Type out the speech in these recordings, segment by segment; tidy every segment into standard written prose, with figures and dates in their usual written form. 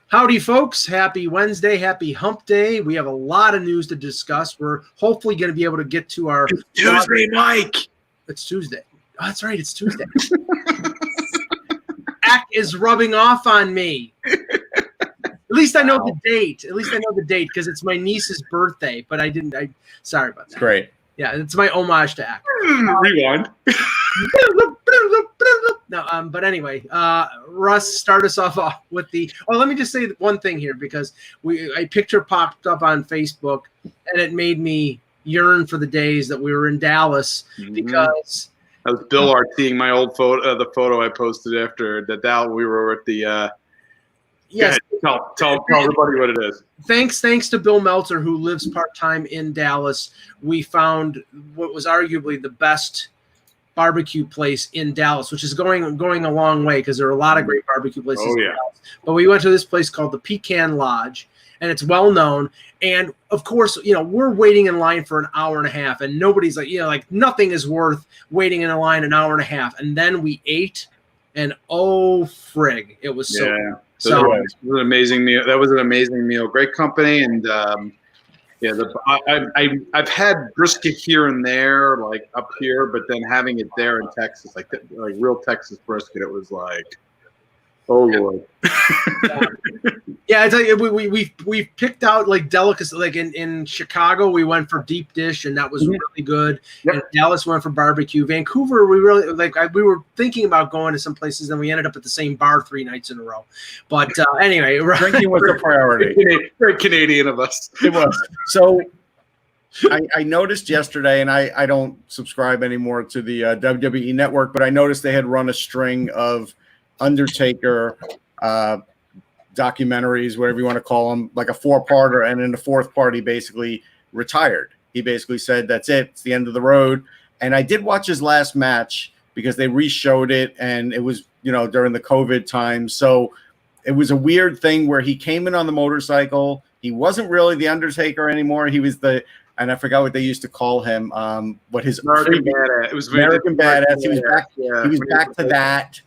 Howdy, folks. Happy Wednesday. Happy hump day. We have a lot of news to discuss. We're hopefully going to be able to get to our Tuesday, Mike. It's Tuesday. Oh, that's right. It's Tuesday. Ack is rubbing off on me. At least I know the date. At least I know the date because it's my niece's birthday, but I didn't. Sorry about that. Great. Yeah, it's my homage to Ack. Rewind. No, but anyway, Russ, start us off with the. Oh, let me just say one thing here because a picture popped up on Facebook and it made me yearn for the days that we were in Dallas because that was Bill RTing my old photo, the photo I posted after the Dallas. We were at the. Yes, tell everybody what it is. Thanks to Bill Meltzer, who lives part-time in Dallas. We found what was arguably the best barbecue place in Dallas, which is going a long way because there are a lot of great barbecue places in Dallas. But we went to this place called the Pecan Lodge, and it's well known. And of course, we're waiting in line for an hour and a half, and nobody's like nothing is worth waiting in a line an hour and a half. And then we ate, and oh frig, it was so good. So it was an amazing meal. That was an amazing meal. Great company, and I've had brisket here and there, like up here, but then having it there in Texas, like real Texas brisket, it was like, oh Lord. Yeah, I tell you, we picked out like delicacies. Like in Chicago, we went for deep dish, and that was really good. Yep. And Dallas went for barbecue. Vancouver, we really we were thinking about going to some places, and we ended up at the same bar 3 nights in a row. But anyway, drinking was a priority. Very Canadian of us. It was. So I noticed yesterday, and I don't subscribe anymore to the WWE Network, but I noticed they had run a string of Undertaker documentaries, whatever you want to call them, like a 4-parter, and in the 4th part he basically retired. He basically said that's it's the end of the road. And I did watch his last match because they re-showed it, and it was during the COVID time, so it was a weird thing where he came in on the motorcycle. He wasn't really the Undertaker anymore. He was and I forgot what they used to call him, what his American Badass. It was American Badass. He was back. Yeah. He was back to that.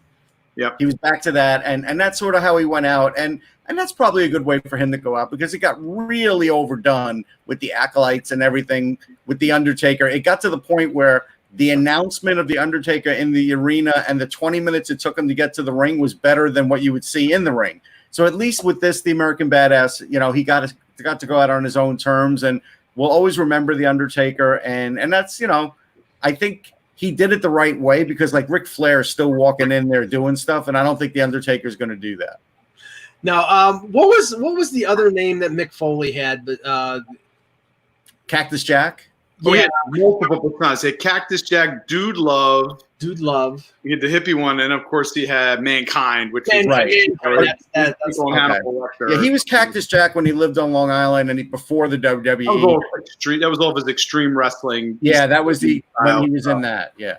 Yep. He was back to that, and that's sort of how he went out, and that's probably a good way for him to go out because it got really overdone with the acolytes and everything with the Undertaker. It got to the point where the announcement of the Undertaker in the arena and the 20 minutes it took him to get to the ring was better than what you would see in the ring. So at least with this, the American Badass, he got to go out on his own terms, and we'll always remember the Undertaker, and that's I think he did it the right way because like Ric Flair is still walking in there doing stuff, and I don't think the Undertaker is going to do that. Now, what was the other name that Mick Foley had? But Cactus Jack. Oh yeah, multiple personas. Cactus Jack, Dude Love. He had the hippie one, and of course he had Mankind, which is right. That's Yeah, he was Cactus Jack when he lived on Long Island, and before the WWE. That was all of his extreme wrestling. Yeah, that was when he was in that. Yeah.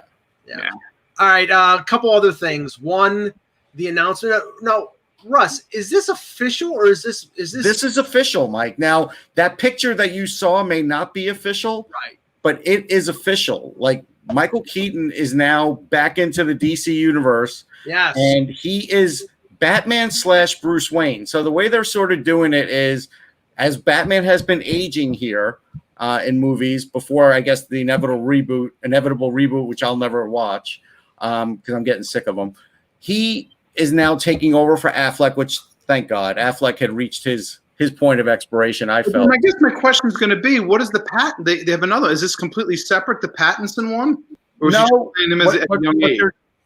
All right, a couple other things. One, the announcement. No, Russ, is this official or is this? This is official, Mike. Now that picture that you saw may not be official, right? But it is official. Like Michael Keaton is now back into the DC universe. Yes, and he is Batman / Bruce Wayne. So the way they're sort of doing it is, as Batman has been aging here in movies before, I guess the inevitable reboot, which I'll never watch because I'm getting sick of them. He is now taking over for Affleck, which thank God Affleck had reached his point of expiration. I felt. I guess my question is going to be, what is the patent? They have another. Is this completely separate? The Pattinson one? Or no. Him as a young age?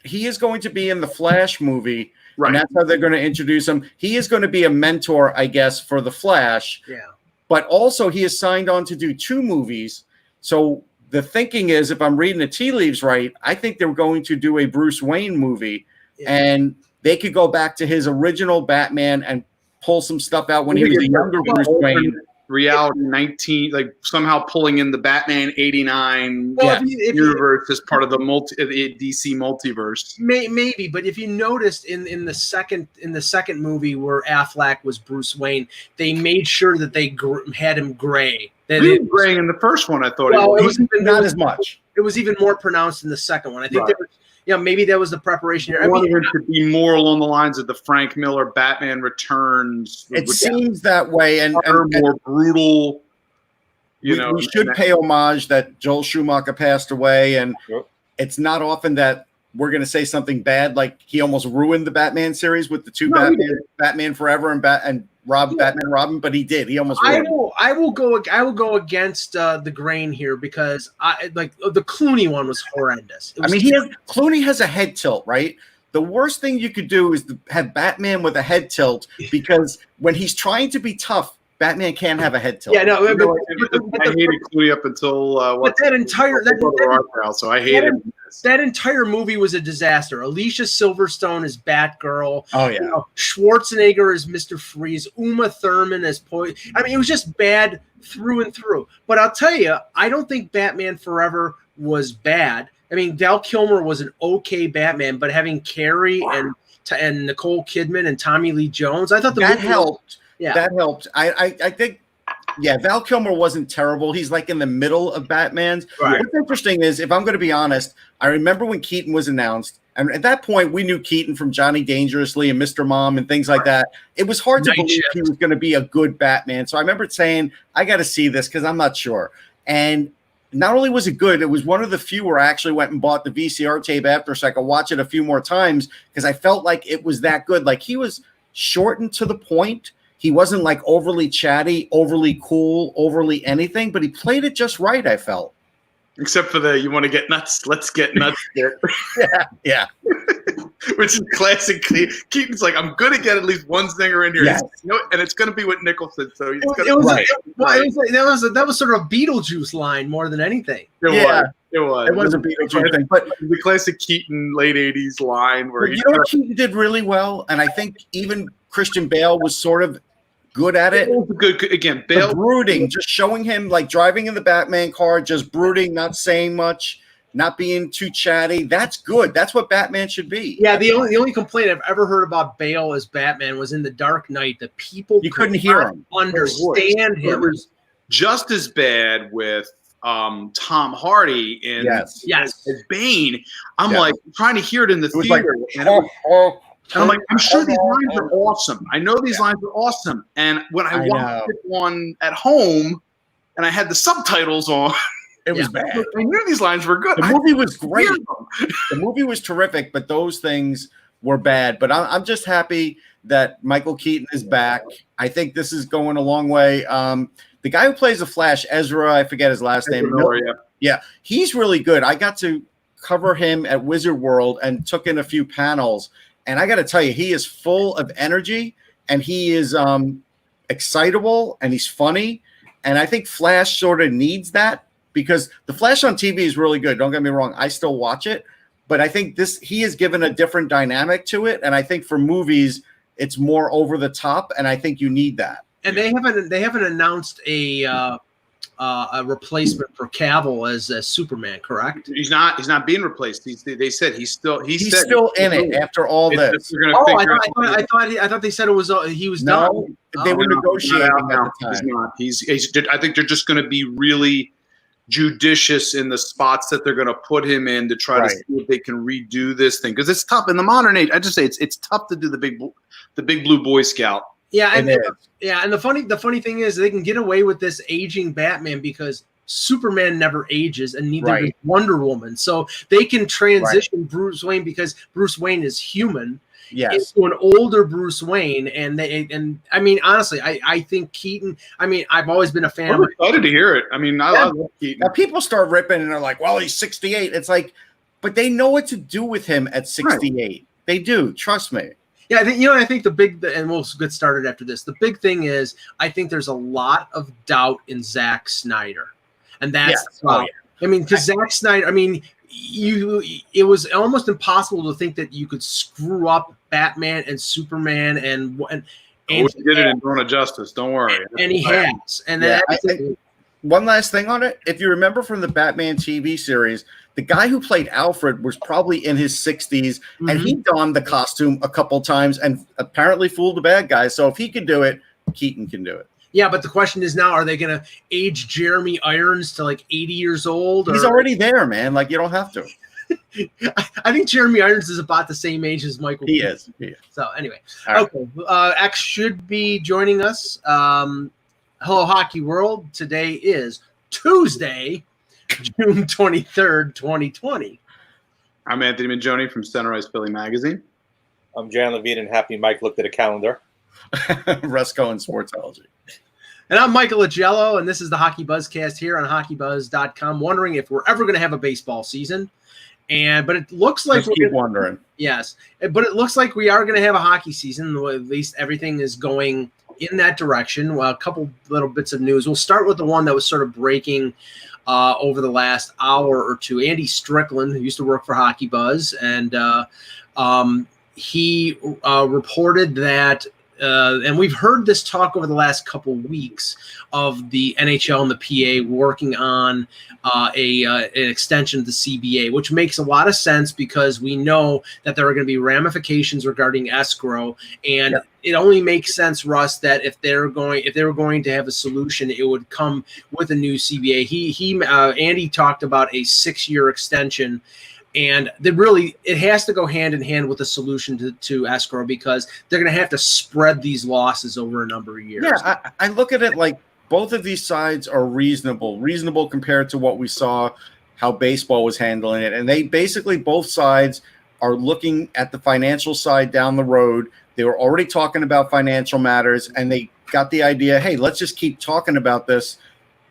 He is going to be in the Flash movie, right? And that's how they're going to introduce him. He is going to be a mentor, I guess, for the Flash. Yeah. But also, he is signed on to do 2 movies. So the thinking is, if I'm reading the tea leaves right, I think they're going to do a Bruce Wayne movie, and they could go back to his original Batman and pull some stuff out when he was a younger Bruce Wayne. Reality 19, like somehow pulling in the Batman 89 universe as part of the DC multiverse. Maybe, but if you noticed in the second movie where Affleck was Bruce Wayne, they made sure that they had him gray. Really gray in the first one, I thought. Well, it was not as much. It was even more pronounced in the second one. I think maybe that was the preparation. I wanted it to be more along the lines of the Frank Miller Batman Returns. It seems that way, and more brutal. We should pay homage that Joel Schumacher passed away, and it's not often that we're going to say something bad, like he almost ruined the Batman series with the two Batman Forever and Batman Robin, but he did. He almost ruined it. I will go against the grain here because the Clooney one was horrendous. Clooney has a head tilt, right? The worst thing you could do is have Batman with a head tilt, because when he's trying to be tough, Batman can't have a head tilt. Yeah, no, I hated Clooney up until so I hated him. That entire movie was a disaster. Alicia Silverstone is Batgirl. Oh yeah. Schwarzenegger is Mr. Freeze. Uma Thurman is Poison. It was just bad through and through. But I'll tell you, I don't think Batman Forever was bad. Val Kilmer was an okay Batman, but having Carrie and Nicole Kidman and Tommy Lee Jones, I thought that helped. That helped. I think. Yeah, Val Kilmer wasn't terrible. He's like in the middle of Batman's. Right. What's interesting is, if I'm going to be honest, I remember when Keaton was announced, and at that point we knew Keaton from Johnny Dangerously and Mr. Mom and things like that. It was hard to believe he was going to be a good Batman. So I remember saying, I got to see this because I'm not sure. And not only was it good, it was one of the few where I actually went and bought the VCR tape after so I could watch it a few more times because I felt like it was that good. Like, he was short and to the point. He wasn't like overly chatty, overly cool, overly anything, but he played it just right, I felt. Except for you want to get nuts, let's get nuts there. Yeah. Which is classic. Keaton's like, I'm going to get at least one zinger in here. Yes. And it's going to be with Nicholson. So that was sort of a Beetlejuice line more than anything. It was. It was a Beetlejuice thing. But the classic Keaton late 80s line where what Keaton did really well, and I think even Christian Bale was sort of good at it. Good again. Bale brooding, just showing him like driving in the Batman car, just brooding, not saying much, not being too chatty. That's good. That's what Batman should be. Yeah, the only complaint I've ever heard about Bale as Batman was in The Dark Knight. The people couldn't hear him, understand him. It was just as bad with Tom Hardy in as Bane. I'm like trying to hear it in the theater. And I'm like, I'm sure these lines are awesome. I know these lines are awesome. And when I watched one at home and I had the subtitles on, it was bad. I knew these lines were good. The movie was great. The movie was terrific, but those things were bad. But I'm just happy that Michael Keaton is back. I think this is going a long way. The guy who plays the Flash, Ezra, I forget his last name. Yeah, he's really good. I got to cover him at Wizard World and took in a few panels. And I got to tell you, he is full of energy, and he is excitable, and he's funny. And I think Flash sort of needs that, because the Flash on TV is really good. Don't get me wrong. I still watch it. But I think he is given a different dynamic to it. And I think for movies, it's more over the top, and I think you need that. And they haven't announced a replacement for Cavill as Superman, correct? He's not being replaced. They said he's still in it after all this. I thought they said it was he was done. They were negotiating at the time. He's not. He's I think they're just going to be really judicious in the spots that they're going to put him in to try to see if they can redo this thing, because it's tough in the modern age. I just say it's tough to do the big blue Boy Scout. Yeah, and the funny thing is they can get away with this aging Batman because Superman never ages, and neither does Wonder Woman. So they can transition Bruce Wayne, because Bruce Wayne is human, into an older Bruce Wayne. And I mean, honestly, I think Keaton. I mean, I've always been a fan. I'm excited to hear it. I mean, I love Keaton. Now people start ripping and they're like, "Well, he's 68." It's like, but they know what to do with him at 68. Right. They do. Trust me. Yeah, I think and we'll get started after this. The big thing is, I think there's a lot of doubt in Zack Snyder, and that's I mean, because Zack Snyder, I mean, it was almost impossible to think that you could screw up Batman and Superman and he did it in Dawn of Justice. Don't worry, and he has. And one last thing on it, if you remember from the Batman TV series, the guy who played Alfred was probably in his 60s, and he donned the costume a couple times and apparently fooled the bad guys. So if he could do it, Keaton can do it. Yeah, but the question is now, are they going to age Jeremy Irons to like 80 years old? He's already there, man. Like, you don't have to. I think Jeremy Irons is about the same age as Michael. He is. So anyway, right. Okay. X should be joining us. Hello, Hockey World. Today is Tuesday, June 23rd, 2020. I'm Anthony Mangione from Sunrise Philly Magazine. I'm Jan Levine, and happy Mike looked at a calendar. Rusco and Sportsology. And I'm Michael Agello, and this is the HockeyBuzzcast here on HockeyBuzz.com. Wondering if we're ever going to have a baseball season, but it looks like keep wondering. Yes, but it looks like we are going to have a hockey season. At least everything is going in that direction. Well, a couple little bits of news. We'll start with the one that was sort of breaking over the last hour or two. Andy Strickland, who used to work for Hockey Buzz, and he reported that. And we've heard this talk over the last couple weeks of the NHL and the PA working on an extension of the CBA, which makes a lot of sense because we know that there are going to be ramifications regarding escrow, and it only makes sense, Russ, that if they were going to have a solution, it would come with a new CBA. Andy talked about a 6-year extension. And it has to go hand in hand with a solution to escrow because they're going to have to spread these losses over a number of years. Yeah, I look at it like both of these sides are reasonable compared to what we saw, how baseball was handling it. And they basically, both sides are looking at the financial side down the road. They were already talking about financial matters, and they got the idea, hey, let's just keep talking about this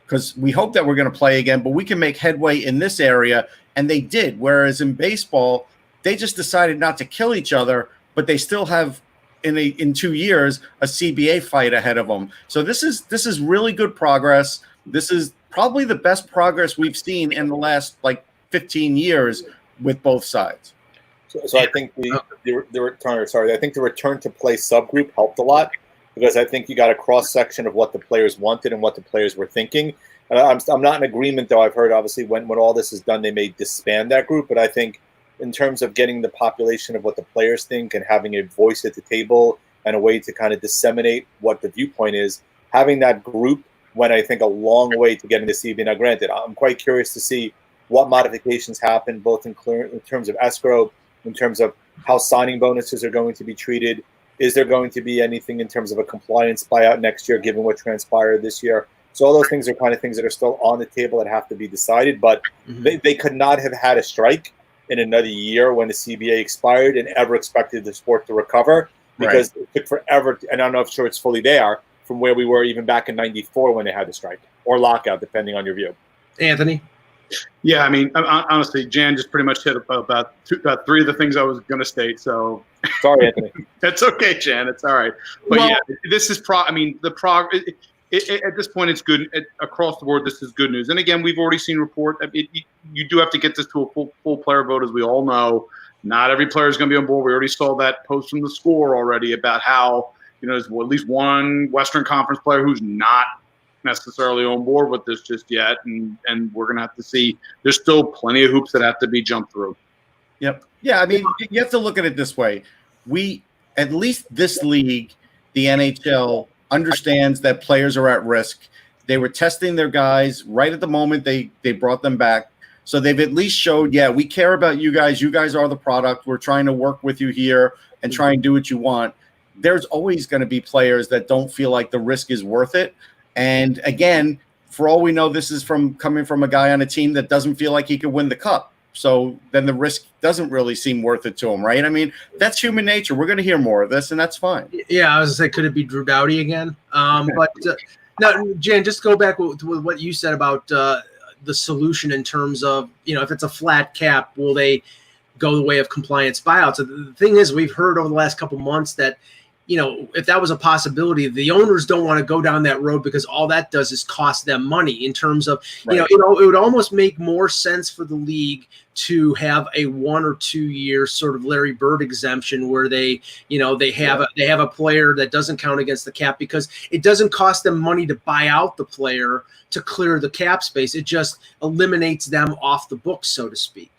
because we hope that we're going to play again, but we can make headway in this area. And they did. Whereas in baseball, they just decided not to kill each other, but they still have in 2 years a CBA fight ahead of them. So this is really good progress. This is probably the best progress we've seen in the last 15 years with both sides. So I think the return to play subgroup helped a lot because I think you got a cross section of what the players wanted and what the players were thinking. I'm not in agreement, though. I've heard, obviously, when all this is done, they may disband that group. But I think in terms of getting the population of what the players think and having a voice at the table and a way to kind of disseminate what the viewpoint is, having that group went, I think, a long way to getting the CBA. Now, granted, I'm quite curious to see what modifications happen, both in terms of escrow, in terms of how signing bonuses are going to be treated. Is there going to be anything in terms of a compliance buyout next year, given what transpired this year? So all those things are kind of things that are still on the table that have to be decided, but they could not have had a strike in another year when the CBA expired and ever expected the sport to recover because it took forever. And I'm not sure it's fully there from where we were even back in '94 when they had the strike or lockout, depending on your view. Anthony? Yeah, I mean, honestly, Jan just pretty much hit about 3 of the things I was going to state. So sorry, Anthony. That's okay, Jan. It's all right. But this is at this point, it's good across the board. This is good news. And again, we've already seen report. You do have to get this to a full player vote, as we all know. Not every player is going to be on board. We already saw that post from the Score already about how there's at least one Western Conference player who's not necessarily on board with this just yet, and we're going to have to see. There's still plenty of hoops that have to be jumped through. Yep. Yeah, I mean, you have to look at it this way. At least this league, the NHL, understands that players are at risk. They were testing their guys right at the moment they brought them back. So they've at least showed, we care about you guys. You guys are the product. We're trying to work with you here and try and do what you want. There's always going to be players that don't feel like the risk is worth it. And again, for all we know, this is coming from a guy on a team that doesn't feel like he could win the cup. So then the risk doesn't really seem worth it to him, right? I mean, that's human nature. We're going to hear more of this, and that's fine. Yeah, I was going to say, could it be Drew Doughty again? But now, Jan, just go back with what you said about the solution in terms of, if it's a flat cap, will they go the way of compliance buyouts? So the thing is, we've heard over the last couple months that, if that was a possibility, the owners don't want to go down that road because all that does is cost them money in terms of, it would almost make more sense for the league to have a 1 or 2 year sort of Larry Bird exemption where they have a player that doesn't count against the cap because it doesn't cost them money to buy out the player to clear the cap space. It just eliminates them off the books, so to speak.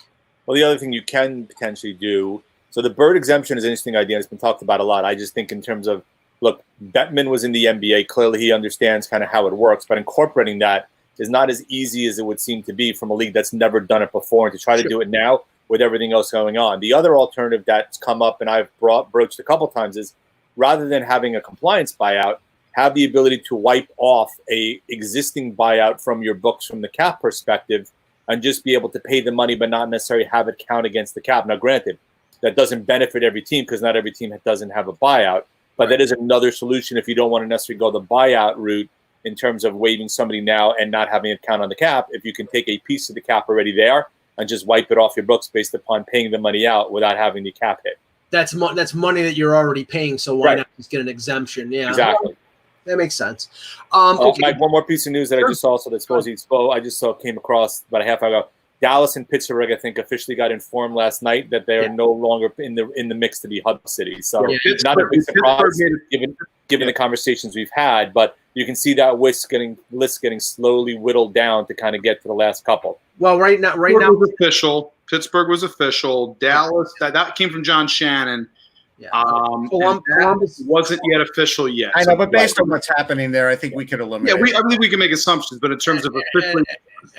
Well, the other thing you can potentially do, so the Bird exemption is an interesting idea. It's been talked about a lot. I just think in terms of, look, Bettman was in the NBA. Clearly he understands kind of how it works, but incorporating that is not as easy as it would seem to be from a league that's never done it before. And to try to do it now with everything else going on. The other alternative that's come up and I've broached a couple times is rather than having a compliance buyout, have the ability to wipe off a existing buyout from your books from the cap perspective and just be able to pay the money but not necessarily have it count against the cap. Now, granted, that doesn't benefit every team because not every team doesn't have a buyout, but that is another solution if you don't want to necessarily go the buyout route in terms of waiving somebody now and not having it count on the cap. If you can take a piece of the cap already there and just wipe it off your books based upon paying the money out without having the cap hit. That's money that you're already paying, so why not just get an exemption? Yeah, exactly. That makes sense. Okay. Mike, one more piece of news that I just saw, I just came across about a half hour ago. Dallas and Pittsburgh, I think, officially got informed last night that they are no longer in the mix to be hub cities. So not a big surprise given the conversations we've had, but you can see that list getting slowly whittled down to kind of get to the last couple. Well, right now, was official. Pittsburgh was official. Dallas, that came from John Shannon. Yeah. Columbus wasn't yet official yet. I know, but based on what's happening there, I think we could eliminate. Yeah, I believe we can make assumptions, but in terms of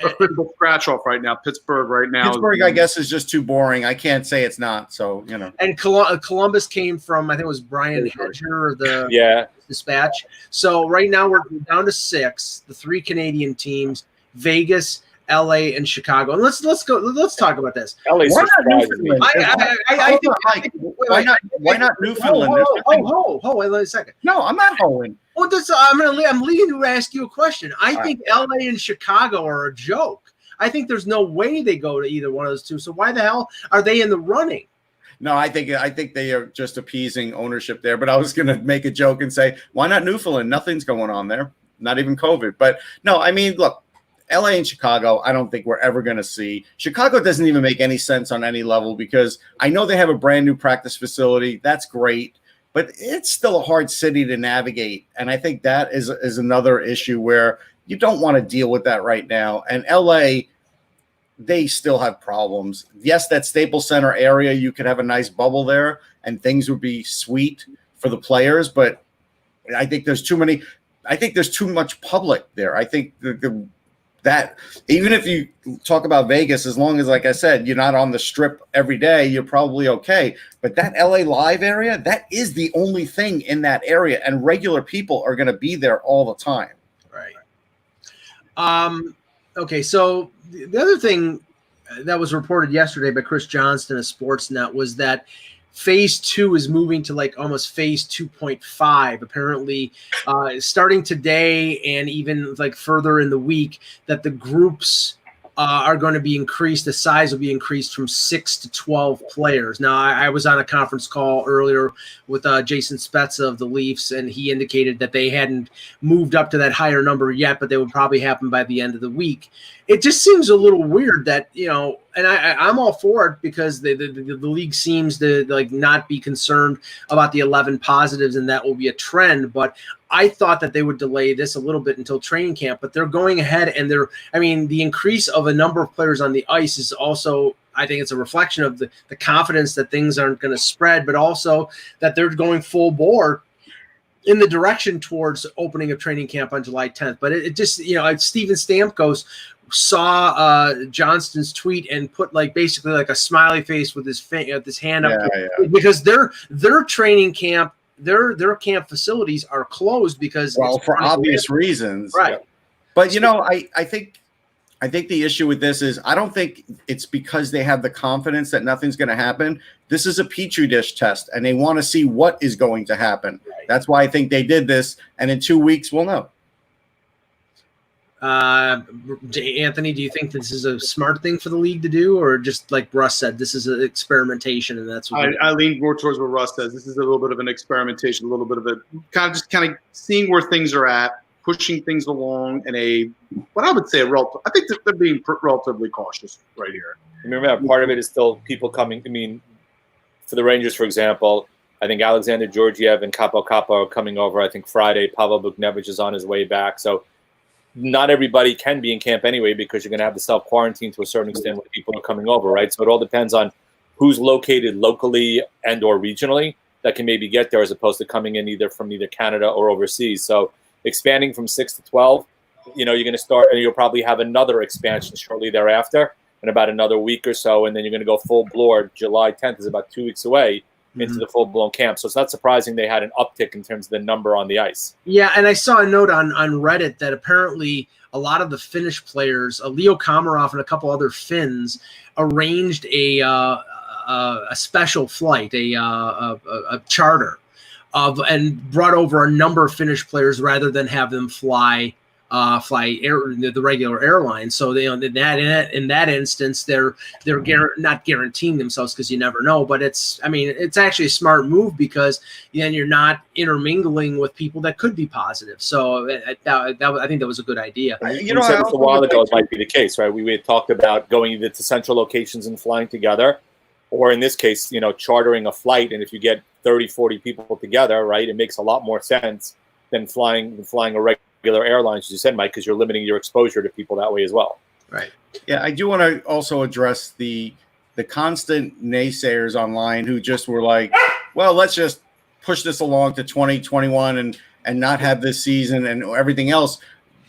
official scratch off right now, Pittsburgh right now. Pittsburgh, I guess, is just too boring. I can't say it's not. So And Columbus came from, I think it was Brian Hedger or the Dispatch. So right now we're down to 6. The 3 Canadian teams: Vegas, LA, and Chicago. And let's talk about this. LA surprises me. Why not Newfoundland? Wait a second. No, I'm not hoeing. Well, I'm leading to ask you a question. I think LA and Chicago are a joke. I think there's no way they go to either one of those two. So why the hell are they in the running? No, I think they are just appeasing ownership there. But I was going to make a joke and say, why not Newfoundland? Nothing's going on there. Not even COVID. But no, I mean, look. LA and Chicago, I don't think we're ever going to see. Chicago doesn't even make any sense on any level because I know they have a brand new practice facility. That's great, but it's still a hard city to navigate. And I think that is another issue where you don't want to deal with that right now. And LA, they still have problems. Yes, that Staples Center area, you could have a nice bubble there and things would be sweet for the players, but I think there's too much public there. I think that even if you talk about Vegas, as long as, like I said, you're not on the strip every day, you're probably okay. But that LA Live area, that is the only thing in that area, and regular people are going to be there all the time. Right. Okay, so the other thing that was reported yesterday by Chris Johnston of Sportsnet was that Phase 2 is moving to like almost Phase 2.5. Apparently, starting today and even like further in the week, that the groups are going to be increased. The size will be increased from 6 to 12 players. Now, I was on a conference call earlier with Jason Spezza of the Leafs, and he indicated that they hadn't moved up to that higher number yet, but they would probably happen by the end of the week. It just seems a little weird that, and I'm all for it because the league seems to like not be concerned about the 11 positives, and that will be a trend. But I thought that they would delay this a little bit until training camp, but they're going ahead and the increase of a number of players on the ice is also, I think it's a reflection of the confidence that things aren't going to spread, but also that they're going full bore in the direction towards opening of training camp on July 10th. But it just, Steven Stamkos saw Johnston's tweet and put basically a smiley face with his hand up because their training camp, their camp facilities are closed because for obvious reasons, right? But I think the issue with this is I don't think it's because they have the confidence that nothing's going to happen. This is a petri dish test, and they want to see what is going to happen. Right. That's why I think they did this, and in 2 weeks we'll know. Anthony, do you think this is a smart thing for the league to do, or just like Russ said, this is an experimentation, and that's what I lean more towards what Russ says. This is a little bit of an experimentation, a little bit of a kind of seeing where things are at, pushing things along in what I would say I think that they're being relatively cautious right here. Remember, part of it is still people coming. I mean, for the Rangers, for example, I think Alexander Georgiev and Capo are coming over. I think Friday, Pavel Buchnevich is on his way back. So not everybody can be in camp anyway because you're going to have to self-quarantine to a certain extent when people are coming over, right? So it all depends on who's located locally and or regionally that can maybe get there as opposed to coming in either from Canada or overseas. So expanding from 6 to 12, you're going to start and you'll probably have another expansion shortly thereafter. in about another week or so, and then you're going to go full bore. July 10th is about 2 weeks away into the full-blown camp. So it's not surprising they had an uptick in terms of the number on the ice. Yeah, and I saw a note on Reddit that apparently a lot of the Finnish players, Leo Komarov and a couple other Finns, arranged a special flight, a charter and brought over a number of Finnish players rather than have them fly the regular airline. So they, in that instance, they're not guaranteeing themselves, because you never know. But it's actually a smart move, because then you're not intermingling with people that could be positive. So I think that was a good idea. You said this a while ago, it might be the case, right? We had talked about going either to central locations and flying together, or in this case, chartering a flight. And if you get 30, 40 people together, right, it makes a lot more sense than flying a regular airlines, as you said, Mike, because you're limiting your exposure to people that way as well. Right. Yeah, I do want to also address the constant naysayers online who just were like, well, let's just push this along to 2021 and not have this season and everything else.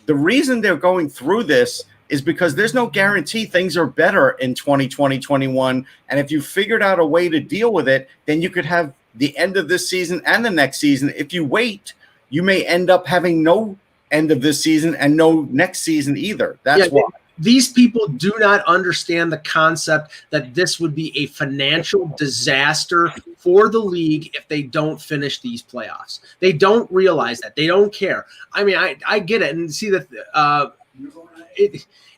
The reason they're going through this is because there's no guarantee things are better in 2020, 21. And if you figured out a way to deal with it, then you could have the end of this season and the next season. If you wait, you may end up having no end of this season and no next season either. That's why. These people do not understand the concept that this would be a financial disaster for the league if they don't finish these playoffs. They don't realize that. They don't care. I mean, I get it, and see that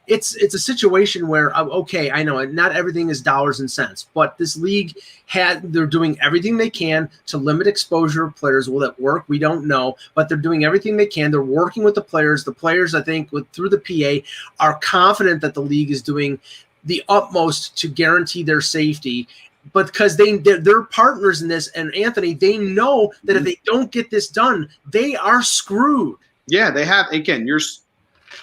it's a situation where, okay, I know not everything is dollars and cents, but this league they're doing everything they can to limit exposure of players. Will it work? We don't know, but they're doing everything they can. They're working with the players. The players, I think, through the PA, are confident that the league is doing the utmost to guarantee their safety. But because they're partners in this, and Anthony, they know that if they don't get this done, they are screwed. Yeah, they have. Again,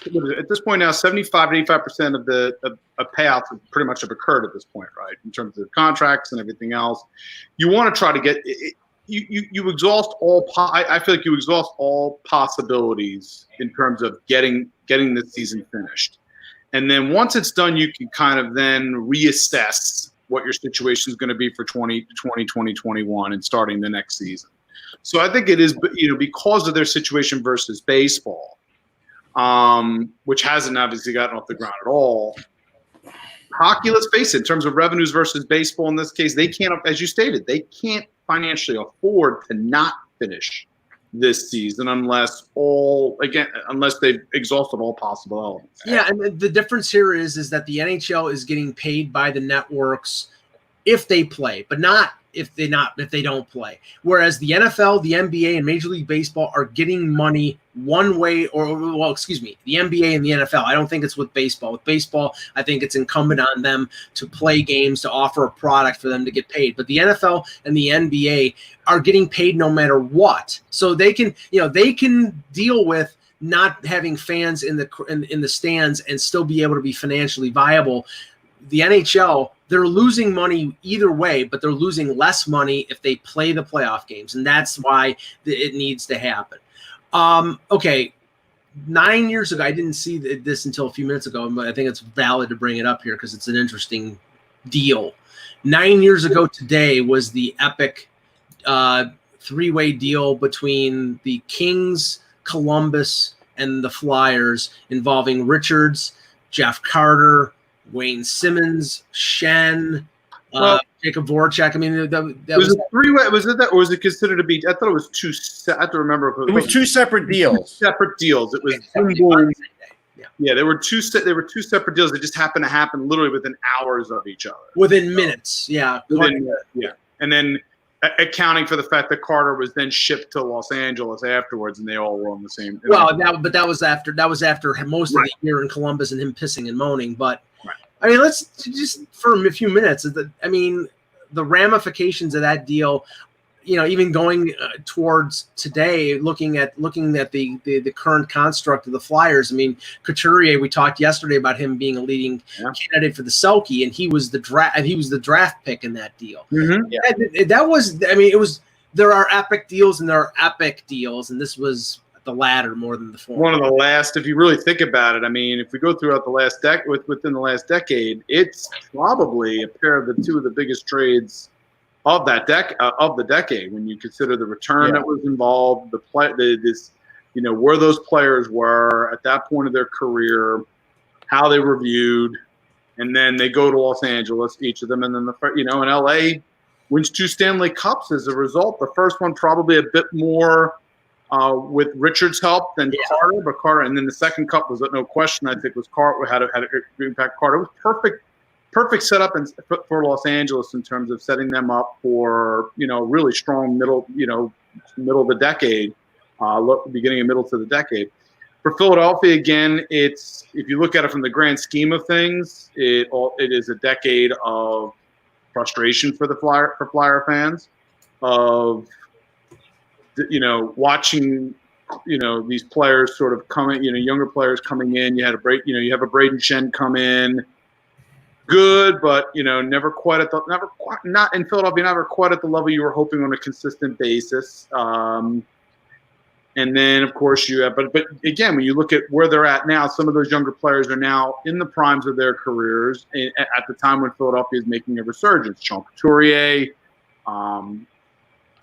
at this point now, 75 to 85% of the payouts pretty much have occurred at this point, right? In terms of contracts and everything else, you want to try to get you exhaust all. I feel like you exhaust all possibilities in terms of getting this season finished, and then once it's done, you can kind of then reassess what your situation is going to be for 2021 and starting the next season. So I think it is, because of their situation versus baseball, which hasn't obviously gotten off the ground at all. Hockey, let's face it, in terms of revenues versus baseball in this case, they can't, as you stated, they can't financially afford to not finish this season unless they've exhausted all possible elements. Yeah, and the difference here is that the NHL is getting paid by the networks if they play, but not if they don't play. Whereas the NFL, the NBA, and Major League Baseball are getting money one way the NBA and the NFL. I don't think it's with baseball. With baseball, I think it's incumbent on them to play games, to offer a product for them to get paid. But the NFL and the NBA are getting paid no matter what. So they can deal with not having fans in the stands and still be able to be financially viable. The NHL, they're losing money either way, but they're losing less money if they play the playoff games, and that's why it needs to happen. Okay, 9 years ago, I didn't see this until a few minutes ago, but I think it's valid to bring it up here because it's an interesting deal. 9 years ago today was the epic three-way deal between the Kings, Columbus, and the Flyers involving Richards, Jeff Carter, Wayne Simmons, Shen, Jacob Voracek. I mean, that was a three-way. Was it that, or was it considered to be? I thought it was two. I have to remember. It was two separate deals. Separate deals. It was boom. Yeah, there were two separate deals that just happened to happen literally within hours of each other. Within minutes. Yeah. And then accounting for the fact that Carter was then shipped to Los Angeles afterwards, and they all were on the same. Well, that was after most of the year in Columbus and him pissing and moaning, but. I mean, let's just for a few minutes. The ramifications of that deal, even going towards today, looking at the current construct of the Flyers. I mean, Couturier. We talked yesterday about him being a leading candidate for the Selke, and he was the draft pick in that deal. Mm-hmm. Yeah. That was. I mean, it was. There are epic deals and there are epic deals, and this was the latter more than the former. One of the last, if you really think about it, I mean, if we go throughout the last within the last decade, it's probably a pair of two of the biggest trades of that of the decade. When you consider the return that was involved, where those players were at that point of their career, how they were viewed, and then they go to Los Angeles, each of them, and then and LA wins 2 Stanley Cups as a result. The first one probably a bit more with Richards' help than Carter, but Carter, and then the second cup was no question. I think was Carter had an impact. Carter was perfect setup for Los Angeles in terms of setting them up for really strong middle of the decade, beginning and middle to the decade. For Philadelphia, again, if you look at it from the grand scheme of things, it is a decade of frustration for Flyer fans, of watching these players sort of coming, younger players coming in. You have a Braden Shen come in, good, but never quite at the not in Philadelphia, never quite at the level you were hoping on a consistent basis. And then, of course, you have, but again, when you look at where they're at now, some of those younger players are now in the primes of their careers at the time when Philadelphia is making a resurgence. Sean Couturier,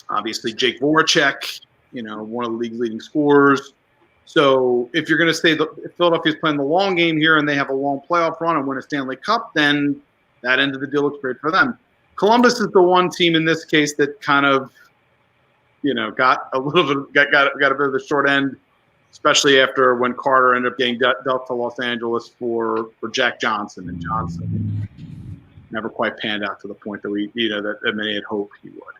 obviously Jake Voracek, one of the league's leading scorers. So if you're going to say if Philadelphia's playing the long game here and they have a long playoff run and win a Stanley Cup, then that end of the deal looks great for them. Columbus is the one team in this case that kind of, got a little bit, got a bit of the short end, especially after when Carter ended up getting dealt to Los Angeles for Jack Johnson, and Johnson never quite panned out to the point that that many had hoped he would.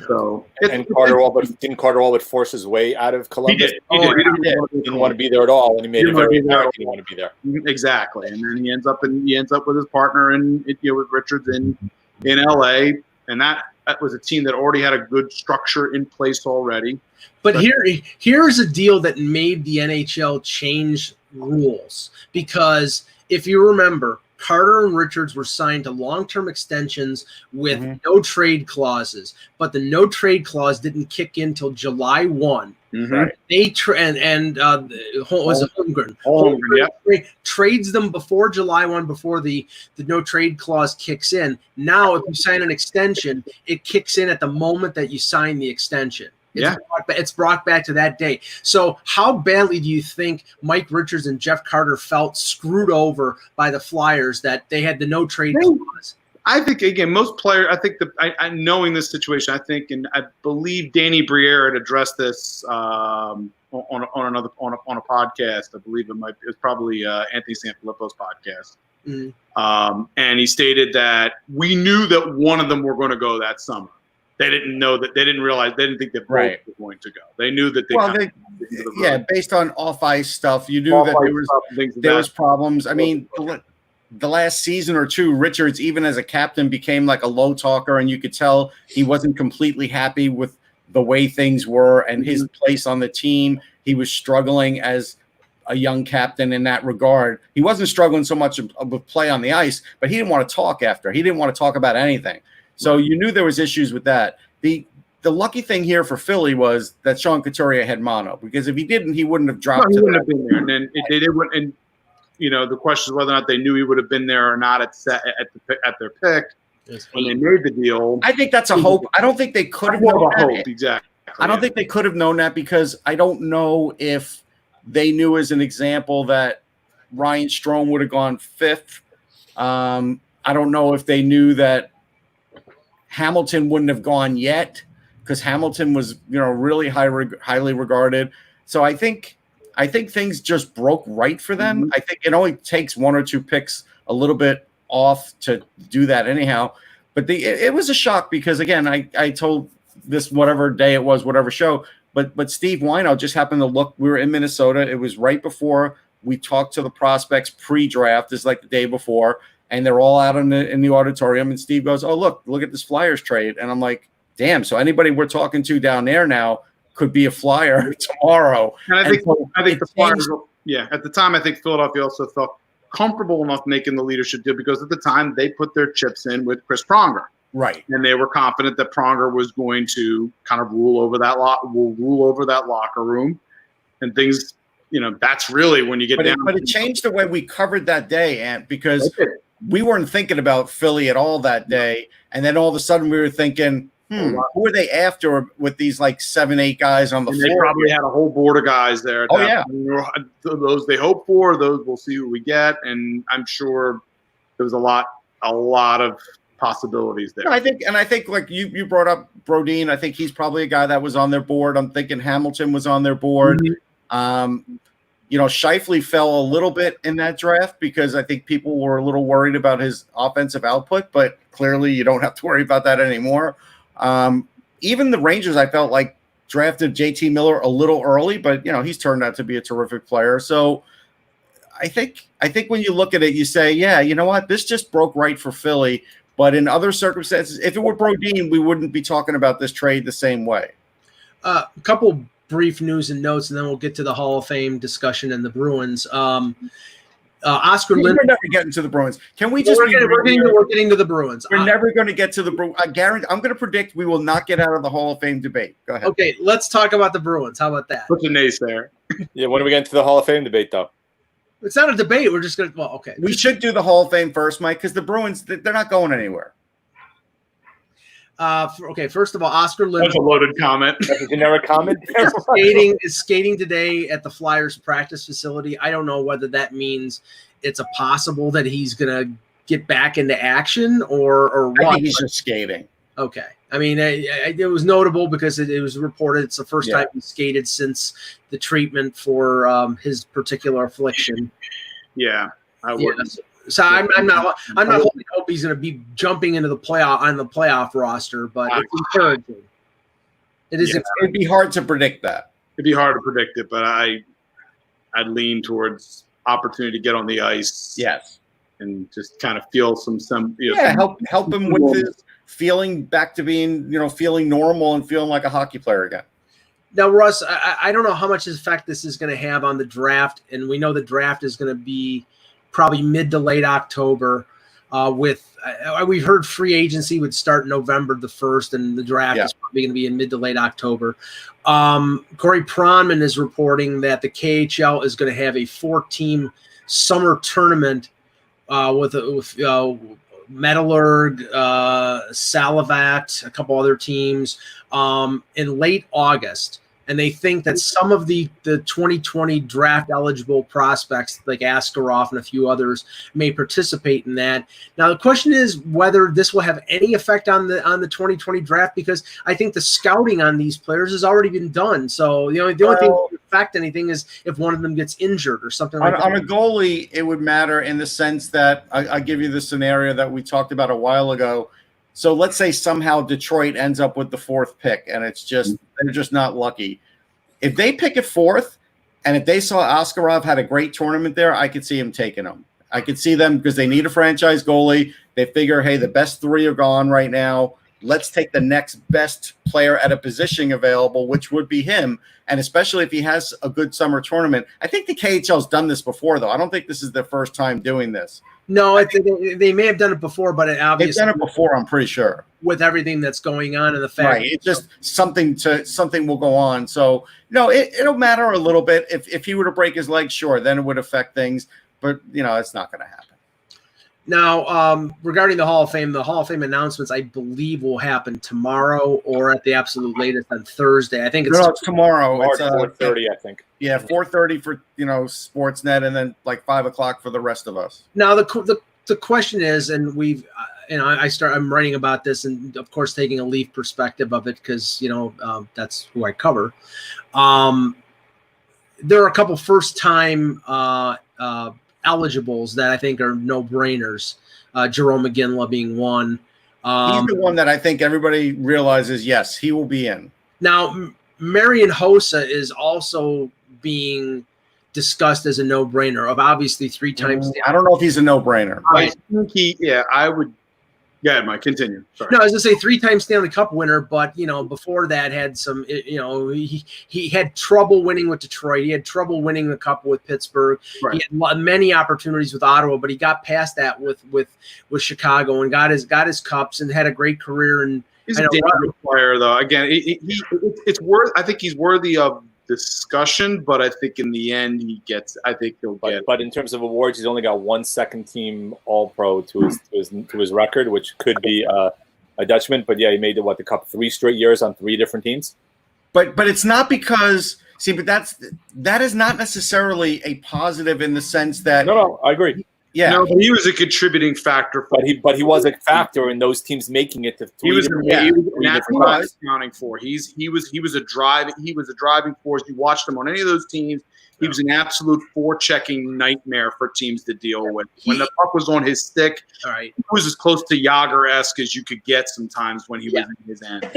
So didn't Carter all but force his way out of Columbus? He didn't want to be there at all, and he made it very apparent he didn't want to be there. Exactly, and then he ends up with his partner with Richards in LA, and that was a team that already had a good structure in place already. But here's a deal that made the NHL change rules, because if you remember, Carter and Richards were signed to long-term extensions with no trade clauses, but the no trade clause didn't kick in till July 1. Right. They Holmgren trades them before July 1, before the no trade clause kicks in. Now, if you sign an extension, it kicks in at the moment that you sign the extension. It's brought back to that day. So how badly do you think Mike Richards and Jeff Carter felt screwed over by the Flyers that they had the no trade clause? I think, again, most players, I think knowing this situation, and I believe Danny Briere had addressed this on a podcast. I believe it was probably Anthony Sanfilippo's podcast. Mm-hmm. And he stated that we knew that one of them were going to go that summer. They didn't know that. They didn't realize. They didn't think that both were going to go. They knew that based on off-ice stuff, you knew that there was problems. I mean, the last season or two, Richards, even as a captain, became like a low talker, and you could tell he wasn't completely happy with the way things were and his place on the team. He was struggling as a young captain in that regard. He wasn't struggling so much with play on the ice, but he didn't want to talk after. He didn't want to talk about anything. So you knew there was issues with that. The lucky thing here for Philly was that Sean Couturier had mono, because if he didn't, he wouldn't have dropped. No, he wouldn't have been there. And then they wouldn't. And the question is whether or not they knew he would have been there or not at their pick when they made the deal. I think that's a hope. I don't think they could have known that. Exactly. I don't think they could have known that, because I don't know if they knew, as an example, that Ryan Strome would have gone 5th. I don't know if they knew that Hamilton wouldn't have gone yet, because Hamilton was, really highly regarded. So I think things just broke right for them. Mm-hmm. I think it only takes 1 or 2 picks a little bit off to do that anyhow. But it was a shock, because, again, I told this whatever day it was, whatever show, but Steve Wino just happened to look. We were in Minnesota. It was right before we talked to the prospects pre-draft. It's like the day before. And they're all out in the auditorium, and Steve goes, "Oh, look at this Flyers trade." And I'm like, "Damn!" So anybody we're talking to down there now could be a Flyer tomorrow. And I think the Flyers, at the time, I think Philadelphia also felt comfortable enough making the leadership deal, because at the time they put their chips in with Chris Pronger, right? And they were confident that Pronger was going to kind of rule over that locker room. and things, that's really when you get down. But it changed the way we covered that day, and because we weren't thinking about Philly at all that day, and then all of a sudden we were thinking, who are they after with these like 7-8 guys on the floor? They probably had a whole board of guys there. Those they hope for, those we'll see what we get, and I'm sure there was a lot of possibilities there. I think like you brought up Brodeen. I think he's probably a guy that was on their board. I'm thinking Hamilton was on their board. Mm-hmm. Scheifele fell a little bit in that draft because I think people were a little worried about his offensive output, but clearly you don't have to worry about that anymore. Even the Rangers, I felt like drafted JT Miller a little early, but he's turned out to be a terrific player. So I think when you look at it, you say, yeah, you know what, this just broke right for Philly. But in other circumstances, if it were Brodeen, we wouldn't be talking about this trade the same way. A couple brief news and notes, and then we'll get to the Hall of Fame discussion and the Bruins. Oscar Lindblom. We're never getting to the Bruins. Can we just? We're getting to the Bruins. We're never going to get to the Bruins. I guarantee. I'm going to predict we will not get out of the Hall of Fame debate. Go ahead. Okay, let's talk about the Bruins. How about that? What's a naysayer? Yeah, when are we getting to the Hall of Fame debate, though? It's not a debate. We're just going to. Well, okay. We should do the Hall of Fame first, Mike, because the Bruins they're not going anywhere. Okay, first of all, Oscar Lindblom. That's a loaded comment. That's a generic comment. is skating today at the Flyers practice facility. I don't know whether that means it's a possible that he's going to get back into action or what. I think he's just skating. Okay. I mean, it was notable because it was reported it's the first time he skated since the treatment for his particular affliction. Yeah, I would. Yeah. So I'm not holding hope he's going to be jumping into the playoff roster, but it's encouraging. It is. It'd be hard to predict that. It'd be hard to predict it, but I'd lean towards opportunity to get on the ice. Yes, and just kind of feel some help him with his feeling back to being feeling normal and feeling like a hockey player again. Now, Russ, I don't know how much effect this is going to have on the draft, and we know the draft is going to be probably mid to late October. We've heard free agency would start November the 1st, and the draft is probably going to be in mid to late October. Corey Pronman is reporting that the KHL is going to have a 4-team summer tournament with Metallurg, Salavat, a couple other teams in late August. And they think that some of the 2020 draft eligible prospects like Askarov and a few others may participate in that. Now the question is whether this will have any effect on the 2020 draft, because I think the scouting on these players has already been done. So the only thing that would affect anything is if one of them gets injured or something like that. On a goalie, it would matter in the sense that I give you the scenario that we talked about a while ago. So let's say somehow Detroit ends up with the 4th pick, and they're just not lucky. If they pick at 4th, and if they saw Askarov had a great tournament there, I could see him taking them. I could see them because they need a franchise goalie. They figure, hey, the best 3 are gone right now. Let's take the next best player at a position available, which would be him. And especially if he has a good summer tournament. I think the KHL's done this before, though. I don't think this is their first time doing this. No, they may have done it before, but obviously they've done it before. I'm pretty sure with everything that's going on and the fact, right? It's just something will go on. So it'll matter a little bit. If he were to break his leg, sure, then it would affect things. But it's not going to happen. Now, regarding the Hall of Fame announcements, I believe will happen tomorrow or at the absolute latest on Thursday. I think it's tomorrow. It's 4:30, I think. Yeah, 4:30 for Sportsnet, and then like 5 o'clock for the rest of us. Now the question is, and we've I'm writing about this, and of course taking a Leaf perspective of it because that's who I cover. There are a couple first time eligibles that I think are no-brainers. Jerome McGinley being one. He's the one that I think everybody realizes, yes, he will be in. Now, Marian Hossa is also being discussed as a no-brainer of obviously 3 times. I don't know if he's a no-brainer. I think I would. Yeah, Mike, continue. Sorry. No, I was going to say 3-time Stanley Cup winner, but, before that had some, he had trouble winning with Detroit. He had trouble winning the Cup with Pittsburgh. Right. He had many opportunities with Ottawa, but he got past that with Chicago and got his cups and had a great career. And he's a dangerous player, though. Again, it's worth. I think he's worthy of discussion, but I think in the end he'll get. But in terms of awards, he's only got one second-team All-Pro to his record, which could be a detriment. But yeah, he made the Cup 3 straight years on 3 different teams. But it's not because but that is not necessarily a positive in the sense that No, I agree. Yeah, no, but he was a contributing factor. But he was a factor in those teams making it to 3. He was different accounting for. He was a driving force. You watched him on any of those teams. He was an absolute forechecking nightmare for teams to deal with. When the puck was on his stick, he was as close to Yager-esque as you could get sometimes when he was in his end.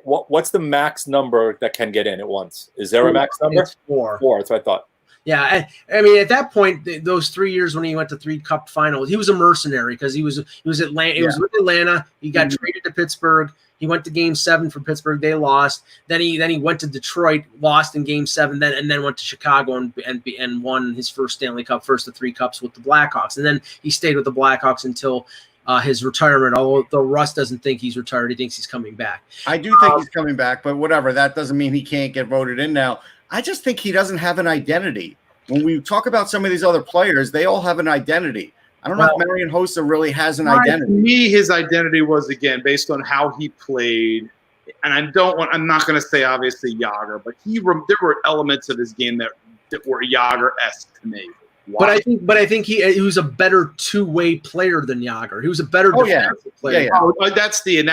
What's the max number that can get in at once? Is there a max number? It's 4. 4. That's what I thought. Yeah, I mean, at that point, those 3 years when he went to 3 Cup finals, he was a mercenary because he was Atlanta. He was with Atlanta. He got traded to Pittsburgh. He went to Game 7 for Pittsburgh. They lost. Then he went to Detroit, lost in Game 7. Then went to Chicago and won his first Stanley Cup, first of 3 cups with the Blackhawks. And then he stayed with the Blackhawks until his retirement. Although Russ doesn't think he's retired, he thinks he's coming back. I do think he's coming back, but whatever. That doesn't mean he can't get voted in now. I just think he doesn't have an identity. When we talk about some of these other players, they all have an identity. I don't know if Marian Hossa really has an identity. To me, his identity was, again, based on how he played. And I'm not going to say, obviously, Yager, but there were elements of his game that were Yager-esque to me. Wow. But I think he was a better two-way player than Yager. He was a better defensive player. Yeah. Oh, that's the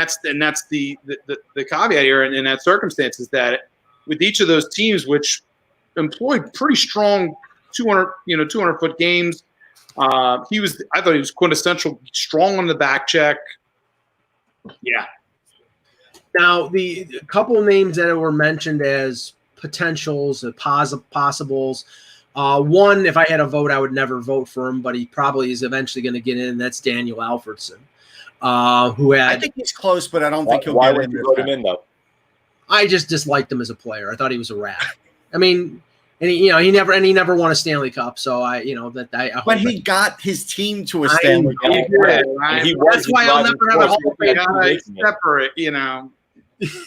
caveat here in that circumstance is that with each of those teams, which employed pretty strong 200-foot games, I thought he was quintessential, strong on the back check. Yeah. Now, the couple names that were mentioned as potentials, possibles. One, if I had a vote, I would never vote for him, but he probably is eventually going to get in. That's Daniel Alfredsson, who had. I think he's close, but I don't think he'll get in. Why would you vote him in, though? I just disliked him as a player. I thought he was a rat. I mean, and he never won a Stanley Cup. So But he got his team to a Stanley Cup. That's why I'll never have a Hall of Fame separate.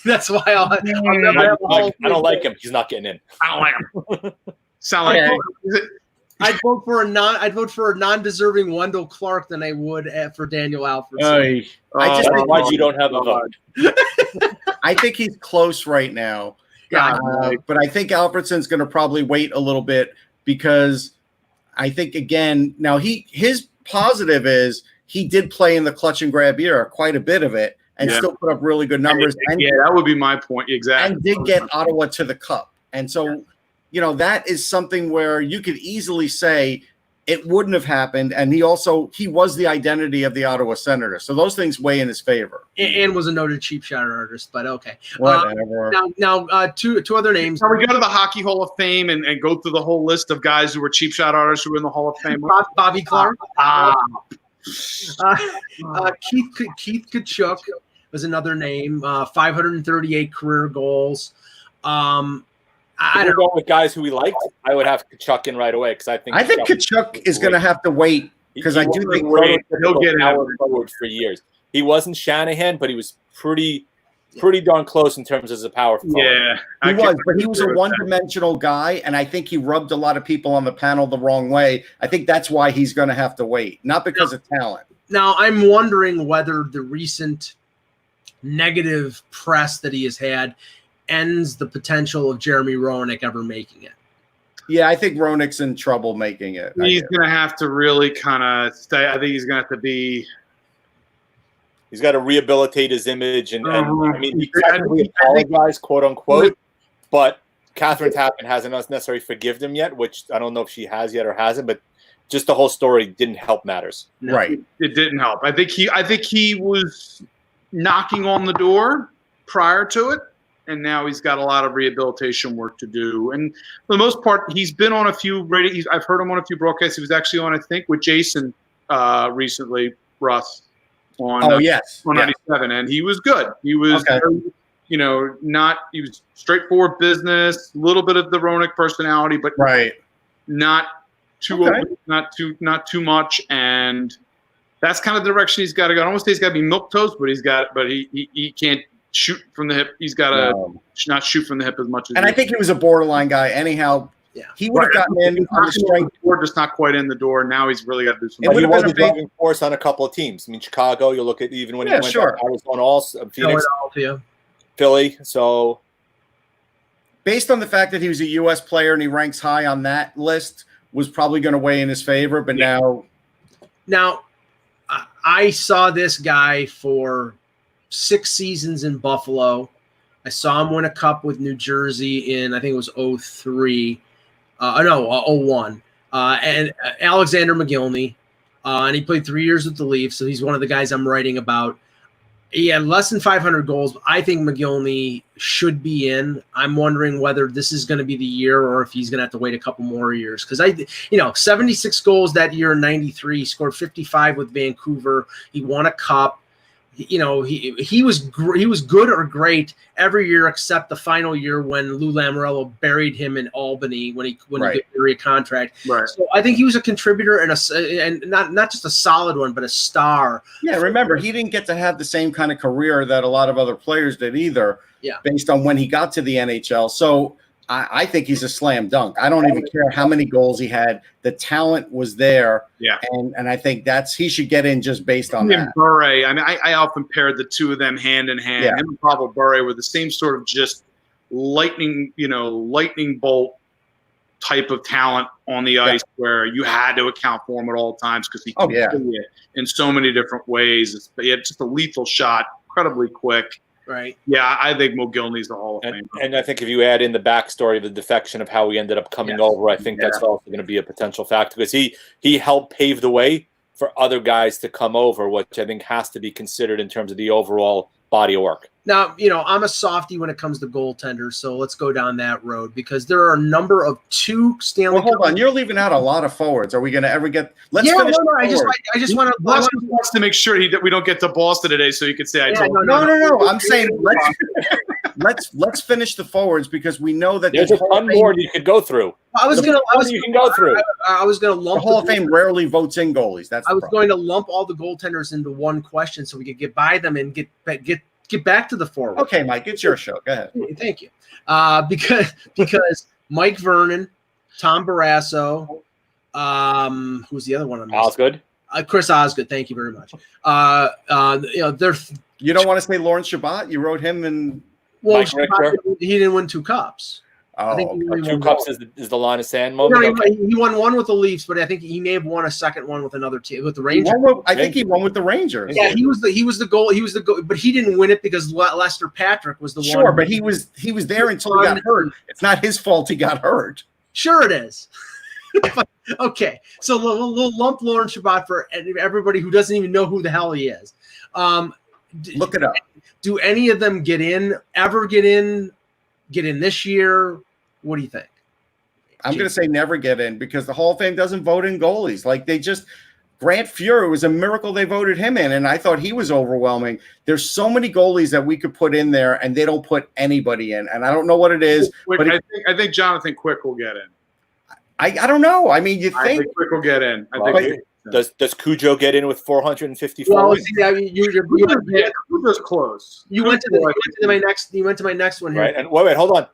That's why I'll never have a Hall of Fame. I don't like him. He's not getting in. I don't like him. Sound like I'd vote for a non-deserving Wendell Clark than I would for Daniel Alfredsson. I just think why you don't have a vote. I think he's close right now. But I think Alfredsson's going to probably wait a little bit because I think, again, now his positive is he did play in the clutch and grab era, quite a bit of it, and still put up really good numbers. That would be my point. Exactly. And did get Ottawa to the Cup. And so, that is something where you could easily say it wouldn't have happened. And he was the identity of the Ottawa Senators. So those things weigh in his favor. And was a noted cheap shot artist, but okay. Whatever. Now, two other names. Now we go to the Hockey Hall of Fame and go through the whole list of guys who were cheap shot artists who were in the Hall of Fame. Bobby Clark. Keith Tkachuk was another name. 538 career goals. I don't go with guys who we liked. I would have Tkachuk in right away because I think Tkachuk is going to have to wait because I do think he'll get forward for years. He wasn't Shanahan, but he was pretty darn close in terms of his power forward. Yeah, but he was a one-dimensional guy, and I think he rubbed a lot of people on the panel the wrong way. I think that's why he's going to have to wait, not because of talent. Now, I'm wondering whether the recent negative press that he has had ends the potential of Jeremy Roenick ever making it. Yeah, I think Roenick's in trouble making it. He's going to have to really kind of stay. I think he's going to have to be. He's got to rehabilitate his image, and I mean, he technically apologized, quote unquote, but Catherine Tappan hasn't necessarily forgiven him yet, which I don't know if she has yet or hasn't, but just the whole story didn't help matters. No, right. It didn't help. I think he was knocking on the door prior to it. And now he's got a lot of rehabilitation work to do. And for the most part, he's been on a few I've heard him on a few broadcasts. He was actually on, I think, with Jason recently, Russ, on 97, and he was good. He was, he was straightforward business, a little bit of the Roenick personality, but not too open, not too much. And that's kind of the direction he's got to go. I don't want to say he's got to be milquetoast, but he can't shoot from the hip. He's got to not shoot from the hip as much as. And I think he was a borderline guy. Anyhow, he would have gotten in on the strength. Or just not quite in the door. Now he's really got to do something. But he was a driving force on a couple of teams. I mean, Chicago. You look at even when he went to Arizona, Phoenix, Philly. So, based on the fact that he was a U.S. player and he ranks high on that list, was probably going to weigh in his favor. But now, I saw this guy for 6 seasons in Buffalo. I saw him win a cup with New Jersey in, I think it was 03. 01. And Alexander McGillney. And he played 3 years with the Leafs, so he's one of the guys I'm writing about. He had less than 500 goals. I think McGillney should be in. I'm wondering whether this is going to be the year or if he's going to have to wait a couple more years. Because 76 goals that year in '93. He scored 55 with Vancouver. He won a cup. He was good or great every year except the final year when Lou Lamoriello buried him in Albany when he got a contract. Right. So I think he was a contributor and not just a solid one, but a star. Yeah, remember he didn't get to have the same kind of career that a lot of other players did either. Yeah. Based on when he got to the NHL. So I think he's a slam dunk. I don't even care how many goals he had. The talent was there. Yeah. And I think he should get in just based on that. Bure, I mean, I often paired the two of them hand in hand. Yeah. Him and Pavel Bure were the same sort of just lightning bolt type of talent on the ice where you had to account for him at all times because he could do it in so many different ways. He had just a lethal shot, incredibly quick. Right. Yeah, I think Mogilny's the Hall of Fame. And I think if you add in the backstory of the defection of how he ended up coming over, I think that's also going to be a potential factor because he helped pave the way for other guys to come over, which I think has to be considered in terms of the overall body of work. Now, I'm a softie when it comes to goaltenders, so let's go down that road because there are a number of 2 Stanley. Well, hold on, you're leaving out a lot of forwards. Are we going to ever get? I just want to. Boston wants to make sure that we don't get to Boston today, so you could say I told. No. I'm saying let's finish the forwards because we know that there's a ton more you could go through. I was going to lump the Hall of Fame rarely votes in goalies. I was going to lump all the goaltenders into one question so we could get by them and get back to the forward. Okay, Mike, it's your show. Go ahead. Thank you. Because Mike Vernon, Tom Barrasso, who's the other one? Osgood. Chris Osgood. Thank you very much. They're. You don't want to say Lawrence Chabot? You wrote him in. Well, he didn't win 2 cups. Oh, I think okay. 2 cups is the line of sand moment. No, he won one with the Leafs, but I think he may have won a second one with another team with the Rangers. I think he won with the Rangers. Yeah, he was the goal. He was the goal, but he didn't win it because Lester Patrick was the one. Sure, but he was there until he got hurt. It's not his fault he got hurt. Sure, it is. Okay, so we'll lump Lawrence Chabot for everybody who doesn't even know who the hell he is. Look it up. Do any of them get in? Ever get in? Get in this year? What do you think? I'm going to say never get in because the Hall of Fame doesn't vote in goalies. Like Grant Fuhr was a miracle they voted him in, and I thought he was overwhelming. There's so many goalies that we could put in there, and they don't put anybody in, and I don't know what it is. But I think Jonathan Quick will get in. I don't know. I mean, I think Quick will get in. Does Cujo get in with 454? Well, Cujo's close. You went to my next one here. Right, and wait, hold on.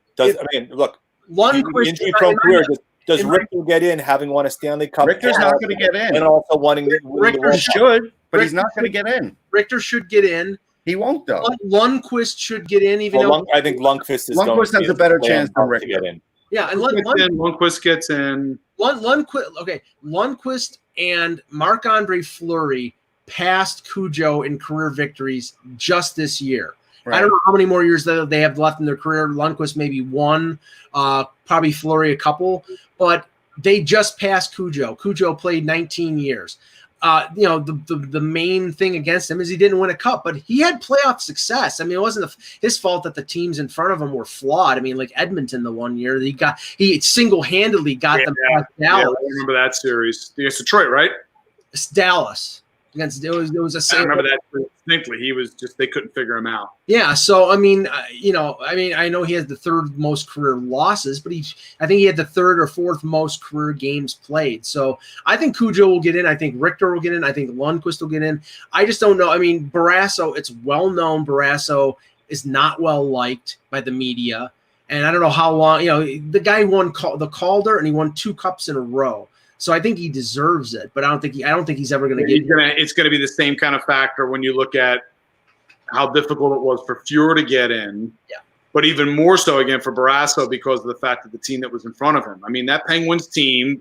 Look, injury-prone career. Does Richter get in, having won a Stanley Cup? Richter's not going to get in, and also winning. Richter should, but he's not going to get in. Richter should get in. He won't though. Lundqvist should get in, even though I think Lundqvist has a better chance than Richter to get in. Yeah, and Lundqvist gets in. Lundqvist and Marc-Andre Fleury passed Cujo in career victories just this year. Right. I don't know how many more years they have left in their career. Lundqvist maybe 1, probably Fleury a couple, but they just passed Cujo. Cujo played 19 years. The main thing against him is he didn't win a cup, but he had playoff success. I mean, it wasn't his fault that the teams in front of him were flawed. I mean, like Edmonton, the one year he single-handedly got them past Dallas. I remember that series against Detroit, right? It's Dallas. It was a. I remember that distinctly. He was they couldn't figure him out. Yeah, so I mean, I know he has the 3rd most career losses, but I think he had the 3rd or 4th most career games played. So I think Cujo will get in. I think Richter will get in. I think Lundqvist will get in. I just don't know. I mean, Barrasso. It's well known. Barrasso is not well liked by the media. And I don't know how long, the guy won the Calder and he won 2 cups in a row. So I think he deserves it, but I don't think he's ever going to get it. It's going to be the same kind of factor when you look at how difficult it was for Fuhr to get in. Yeah. But even more so again for Barrasso because of the fact that the team that was in front of him. I mean, those 2 Penguins teams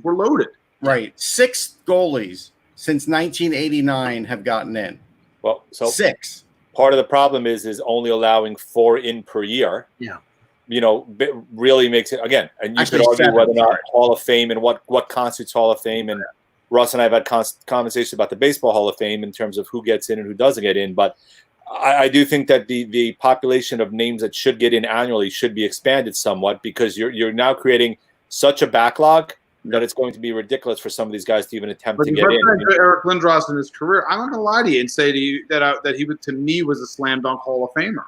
were loaded. Right. 6 goalies since 1989 have gotten in. Well, so 6. Part of the problem is only allowing 4 in per year. Yeah. Really makes it, again, and you could argue whether or not Hall of Fame and what constitutes Hall of Fame. And Russ and I have had conversations about the Baseball Hall of Fame in terms of who gets in and who doesn't get in. But I do think that the population of names that should get in annually should be expanded somewhat because you're now creating such a backlog that it's going to be ridiculous for some of these guys to even attempt to get in. Eric Lindros in his career, I'm not going to lie to you and say to you that he to me was a slam dunk Hall of Famer.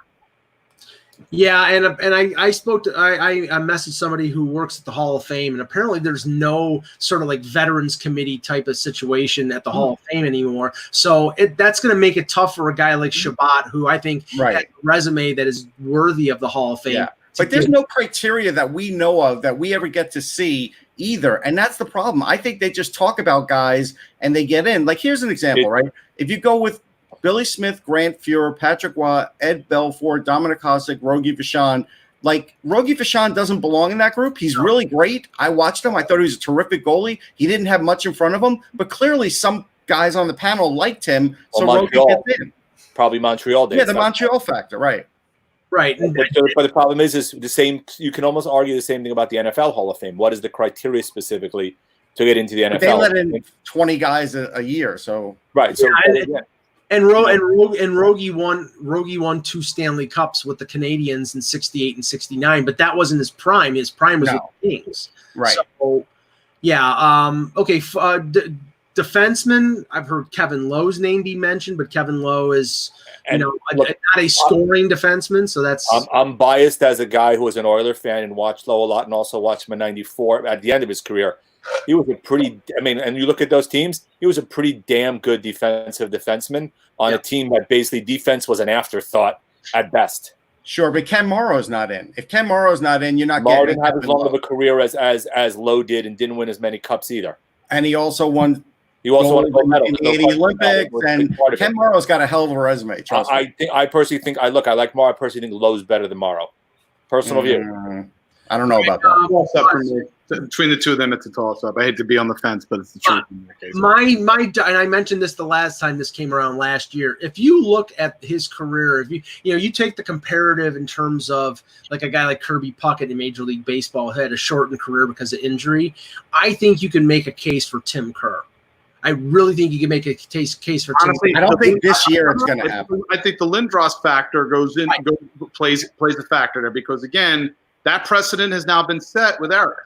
Yeah, and I spoke to I messaged somebody who works at the Hall of Fame, and apparently there's no sort of like veterans committee type of situation at the Hall of Fame anymore. So that's going to make it tough for a guy like Shabbat, who I think has a resume that is worthy of the Hall of Fame. Yeah. But there's no criteria that we know of that we ever get to see either, and that's the problem. I think they just talk about guys and they get in. Like here's an example, right? If you go with Billy Smith, Grant Fuhr, Patrick Waugh, Ed Belfour, Dominic Hasek, Rogie Vachon. Like, Rogie Vachon doesn't belong in that group. He's really great. I watched him. I thought he was a terrific goalie. He didn't have much in front of him, but clearly some guys on the panel liked him, so Rogie gets in. Probably Montreal days. Yeah, the Montreal factor, right. Right. But the problem is the same. You can almost argue the same thing about the NFL Hall of Fame. What is the criteria specifically to get into the NFL? But they let in 20 guys a year, so. Right, so And Rogie won 2 Stanley Cups with the Canadiens in '68 and '69, but that wasn't his prime. His prime was with the Kings. Right. So, yeah. Okay. Defenseman. I've heard Kevin Lowe's name be mentioned, but Kevin Lowe is, not a scoring defenseman. So that's. I'm biased as a guy who was an Oiler fan and watched Lowe a lot, and also watched him in '94 at the end of his career. He was and you look at those teams, he was a pretty damn good defensive defenseman on a team that basically defense was an afterthought at best. Sure, but Ken Morrow's not in. If Ken Morrow's not in, you're not Morrow getting. Didn't have as long of a career as Lowe did, and didn't win as many cups either. And he also won. He also won a gold medal in the '80 Olympics, and Ken Morrow's got a hell of a resume. Trust me. I personally think I like Morrow. I personally think Lowe's better than Morrow. Personal view. I don't know about that. Between the two of them, it's a toss-up. I hate to be on the fence, but it's the truth in that case. And I mentioned this the last time this came around last year. If you look at his career, if you take the comparative in terms of like a guy like Kirby Puckett in Major League Baseball who had a shortened career because of injury, I think you can make a case for Tim Kerr. I really think you can make a case for Tim Kerr. I don't think this year it's going to happen. I think the Lindros factor plays a factor there because, again, that precedent has now been set with Eric.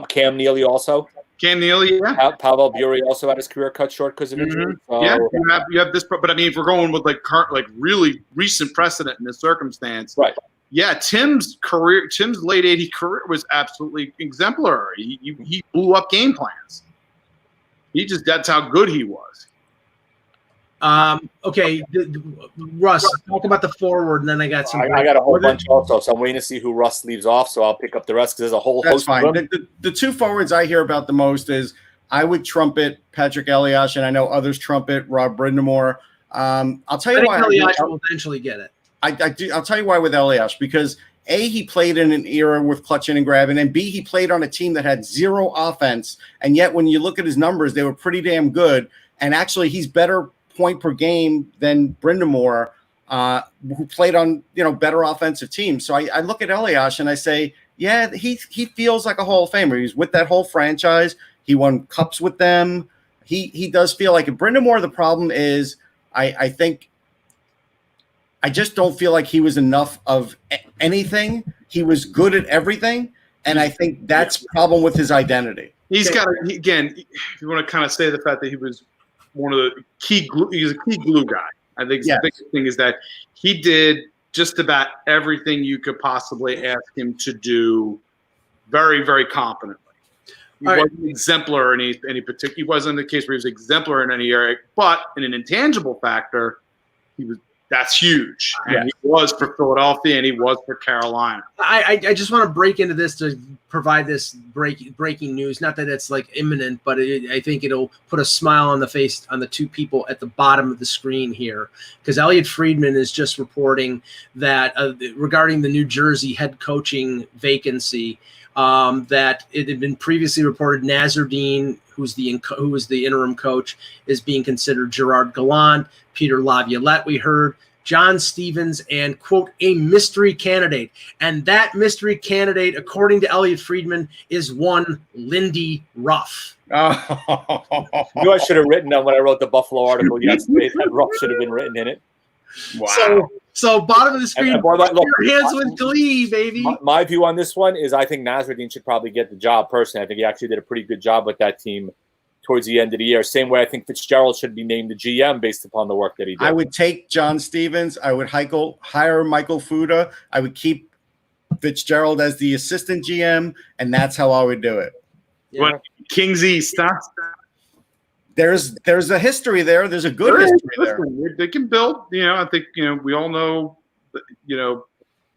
Cam Neely also. Pavel Bure also had his career cut short because of injury. Yeah, you have this, but I mean, if we're going with like really recent precedent in this circumstance, right? Yeah, Tim's late '80s career was absolutely exemplary. He blew up game plans. That's how good he was. Okay, Russ, talk about the forward, and then I got some. I got a whole bunch also, so I'm waiting to see who Russ leaves off. So I'll pick up the rest because there's a whole host. That's fine. The 2 forwards I hear about the most is I would trumpet Patrick Elias, and I know others trumpet Rob Brindamore. I'll tell you why. Elias will eventually get it. I'll tell you why with Elias because A, he played in an era with clutching and grabbing, and B, he played on a team that had 0 offense, and yet when you look at his numbers, they were pretty damn good. And actually, he's better point per game than Brindamore, who played on better offensive teams. So I look at Elias and I say, yeah, he feels like a Hall of Famer. He's with that whole franchise. He won cups with them. He does feel like it. Brindamore, the problem is I think I just don't feel like he was enough of anything. He was good at everything, and I think that's the problem with his identity. He's got again. If you want to kind of say the fact that he was one of the key glue, he's a key glue guy. I think the biggest thing is that he did just about everything you could possibly ask him to do very, very competently. He wasn't exemplar in any particular. He wasn't the case where he was exemplar in any area, but in an intangible factor, he was That's huge. And he was for Philadelphia and he was for Carolina. I just want to break into this to provide this breaking news. Not that it's like imminent, but I think it'll put a smile on the face on the two people at the bottom of the screen here. Because Elliot Friedman is just reporting that regarding the New Jersey head coaching vacancy, that it had been previously reported Nasruddin, who was the interim coach, is being considered. Gerard Gallant, Peter Laviolette, we heard, John Stevens, and, quote, a mystery candidate. And that mystery candidate, according to Elliot Friedman, is one Lindy Ruff. Oh. I knew I should have written down when I wrote the Buffalo article yesterday that Ruff should have been written in it. Wow. So bottom of the screen, your hands with glee, baby. My view on this one is I think Nasruddin should probably get the job personally. I think he actually did a pretty good job with that team towards the end of the year. Same way I think Fitzgerald should be named the GM based upon the work that he did. I would take John Stevens. I would hire Michael Fuda. I would keep Fitzgerald as the assistant GM, and that's how I would do it. Yeah. What, Kings East, huh? There's a history there. There's a good history there. They can build. I think we all know,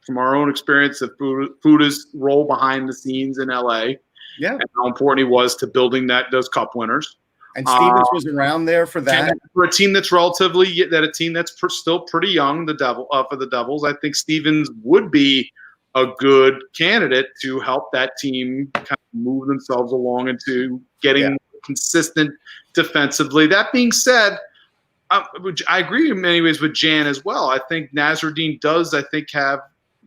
from our own experience of Fuda's role behind the scenes in LA. Yeah, and how important he was to building those cup winners. And Stevens was around there for that. For a team that's still pretty young, for the Devils, I think Stevens would be a good candidate to help that team kind of move themselves along into getting consistent defensively. That being said, I agree in many ways with Jan as well. I think Nasruddin does,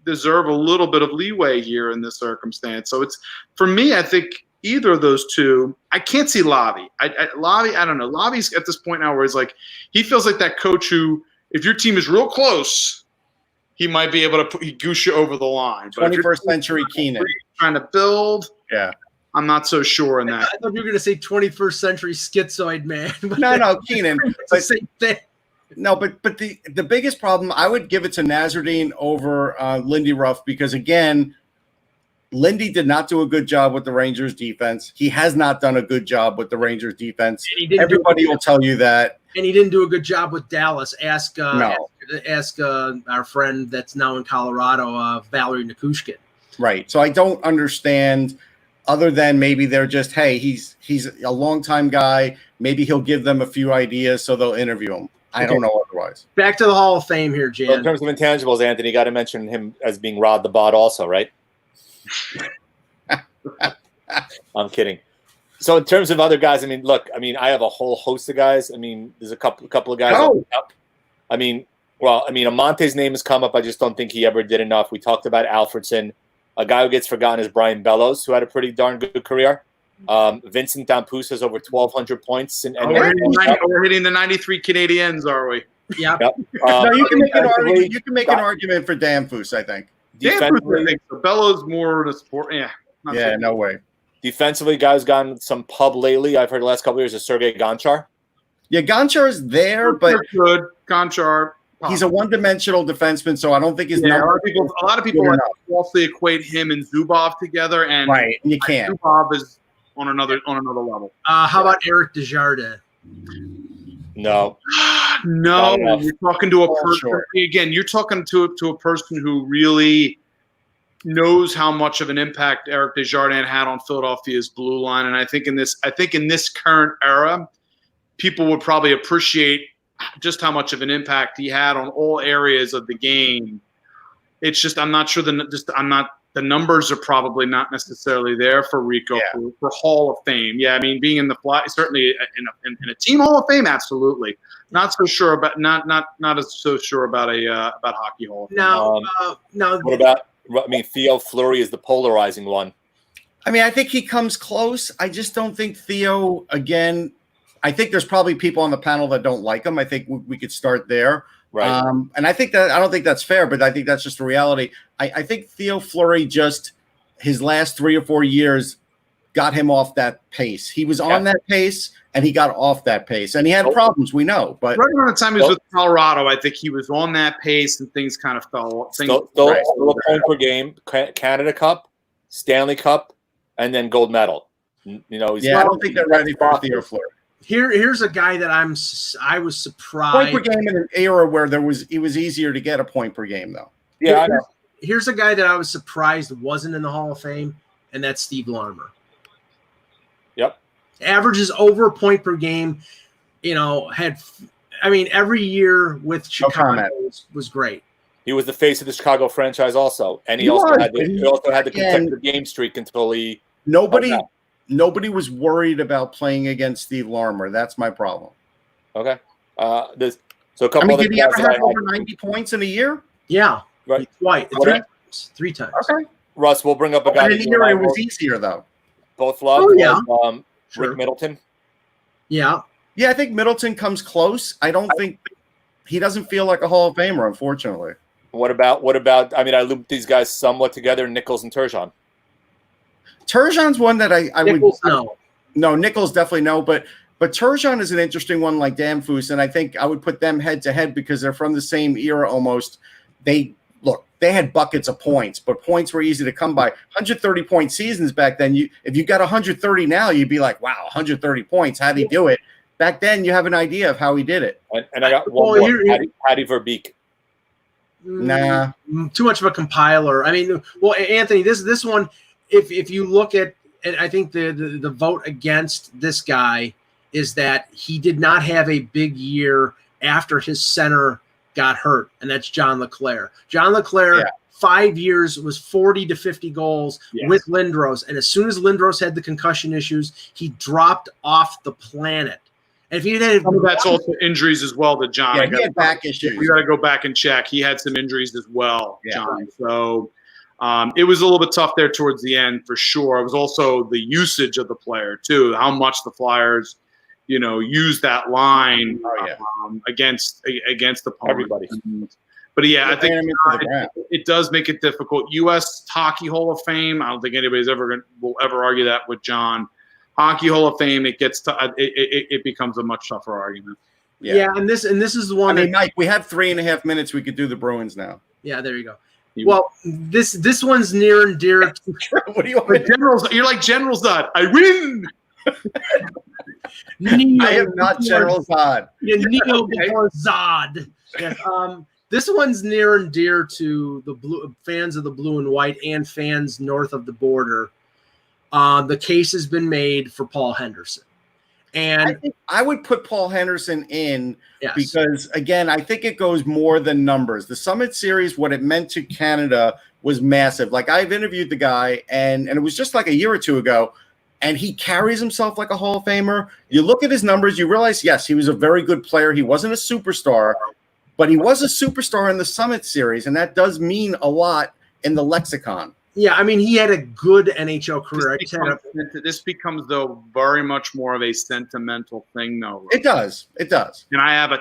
deserve a little bit of leeway here in this circumstance. So it's, for me, I think either of those two, I can't see Lavi. Lavi, I don't know. Lavi's at this point now where he's like, he feels like that coach who, if your team is real close, he might be able to goose you over the line. 21st century Keenan. Trying to build. Yeah. I'm not so sure in that. I thought you were going to say 21st century schizoid man. No, Keenan. It's the same thing. No, but the biggest problem, I would give it to Nasruddin over Lindy Ruff because, again, Lindy did not do a good job with the Rangers defense. He has not done a good job with the Rangers defense. Everybody will tell you that. And he didn't do a good job with Dallas. Ask our friend that's now in Colorado, Valerie Nikushkin. Right. So I don't understand, other than maybe they're just, hey, he's a longtime guy. Maybe he'll give them a few ideas so they'll interview him. I don't know otherwise. Back to the Hall of Fame here, Jan. Well, in terms of intangibles, Anthony, you got to mention him as being Rod the Bod also, right? I'm kidding. So in terms of other guys, I have a whole host of guys. There's a couple of guys. Amonte's name has come up. I just don't think he ever did enough. We talked about Alfredson. A guy who gets forgotten is Brian Bellows, who had a pretty darn good career. Vincent Damphousse has over 1,200 points. We're hitting the 93 Canadiens, are we? Yeah. Yep. No, you can make an argument. You can make an argument for Damphousse, I think. Damphousse, I think so. Bellows more in a sport. Yeah. No way. Defensively, guys gotten some pub lately. I've heard the last couple of years of Sergei Gonchar. Yeah, Gonchar is there, but good. Gonchar. He's a one-dimensional defenseman, so I don't think his number. A lot of people falsely equate him and Zubov together, and you can't. Zubov is on another level. How about Eric Desjardins? No. You're talking to a person. Sure. Again, you're talking to a person who really knows how much of an impact Eric Desjardins had on Philadelphia's blue line, and I think in this current era, people would probably appreciate just how much of an impact he had on all areas of the game. It's just I'm not sure the numbers are probably not necessarily there for Rico for Hall of Fame. Yeah, being in the fly, certainly in a team Hall of Fame, absolutely. Not so sure about not as so sure about about Hockey Hall of Fame. Now, what about? Theo Fleury is the polarizing one. I think he comes close. I just don't think Theo, again, I think there's probably people on the panel that don't like him. I think we could start there. Right. And I don't think that's fair, but I think that's just the reality. I think Theo Fleury his last 3 or 4 years got him off that pace. He was on that pace and he got off that pace and he had problems, we know, but right around the time he was with Colorado, I think he was on that pace and things kind of fell. Still a point per game, Canada Cup, Stanley Cup, and then gold medal. I don't think they're ready for Theo Fleury. Here's a guy that I was surprised. Point per game in an era where it was easier to get a point per game, though. Yeah, I know. Here's a guy that I was surprised wasn't in the Hall of Fame, and that's Steve Larmer. Yep. Averages over a point per game. Every year with Chicago was great. He was the face of the Chicago franchise also, and he also had the consecutive game streak until he. Nobody was worried about playing against Steve Larmer. That's my problem. Okay. Did he ever have over 90 points in a year? Yeah. Right. Three times. Okay. Russ, we'll bring up a guy. In a year, it was easier, though. Both loved. Oh, yeah. Rick Middleton. Yeah. Yeah, I think Middleton comes close. I don't think he doesn't feel like a Hall of Famer, unfortunately. What about? I looped these guys somewhat together. Nichols and Turgeon. Turgeon's one that I Nichols, would no. No, Nichols definitely no, but Turgeon is an interesting one like Damphus, and I think I would put them head to head because they're from the same era almost. They had buckets of points, but points were easy to come by. 130-point seasons back then. If you got 130 now, you'd be like, wow, 130 points. How'd he do it? Back then, you have an idea of how he did it. And I got one more. Patty Verbeek. Nah. Too much of a compiler. Anthony, this one, if you look at, and I think the vote against this guy is that he did not have a big year after his center got hurt, and that's John LeClair. John LeClair, 5 years, was 40 to 50 goals with Lindros, and as soon as Lindros had the concussion issues, he dropped off the planet. And if he had that's also injuries as well to John. Yeah, he had back issues. We got to go back and check. He had some injuries as well, yeah. John. So it was a little bit tough there towards the end for sure. It was also the usage of the player too, how much the Flyers, use that line against the opponent. Everybody. But I think it does make it difficult. U.S. Hockey Hall of Fame. I don't think anybody's will ever argue that with John. Hockey Hall of Fame, it becomes a much tougher argument. Yeah, and this is the one. Mike, we have 3.5 minutes. We could do the Bruins now. Yeah, there you go. Well, this one's near and dear. What do you want? Generals, you're like General Zod. I win. I am not General Zod. Neo before Zod. Yes, this one's near and dear to the fans of the blue and white and fans north of the border. The case has been made for Paul Henderson. And I would put Paul Henderson in because, again, I think it goes more than numbers. The Summit Series, what it meant to Canada was massive. Like, I've interviewed the guy, and it was just like a year or two ago, and he carries himself like a Hall of Famer. You look at his numbers, you realize, yes, he was a very good player. He wasn't a superstar, but he was a superstar in the Summit Series, and that does mean a lot in the lexicon. Yeah, he had a good NHL career. This becomes, though, very much more of a sentimental thing, though. It does. And I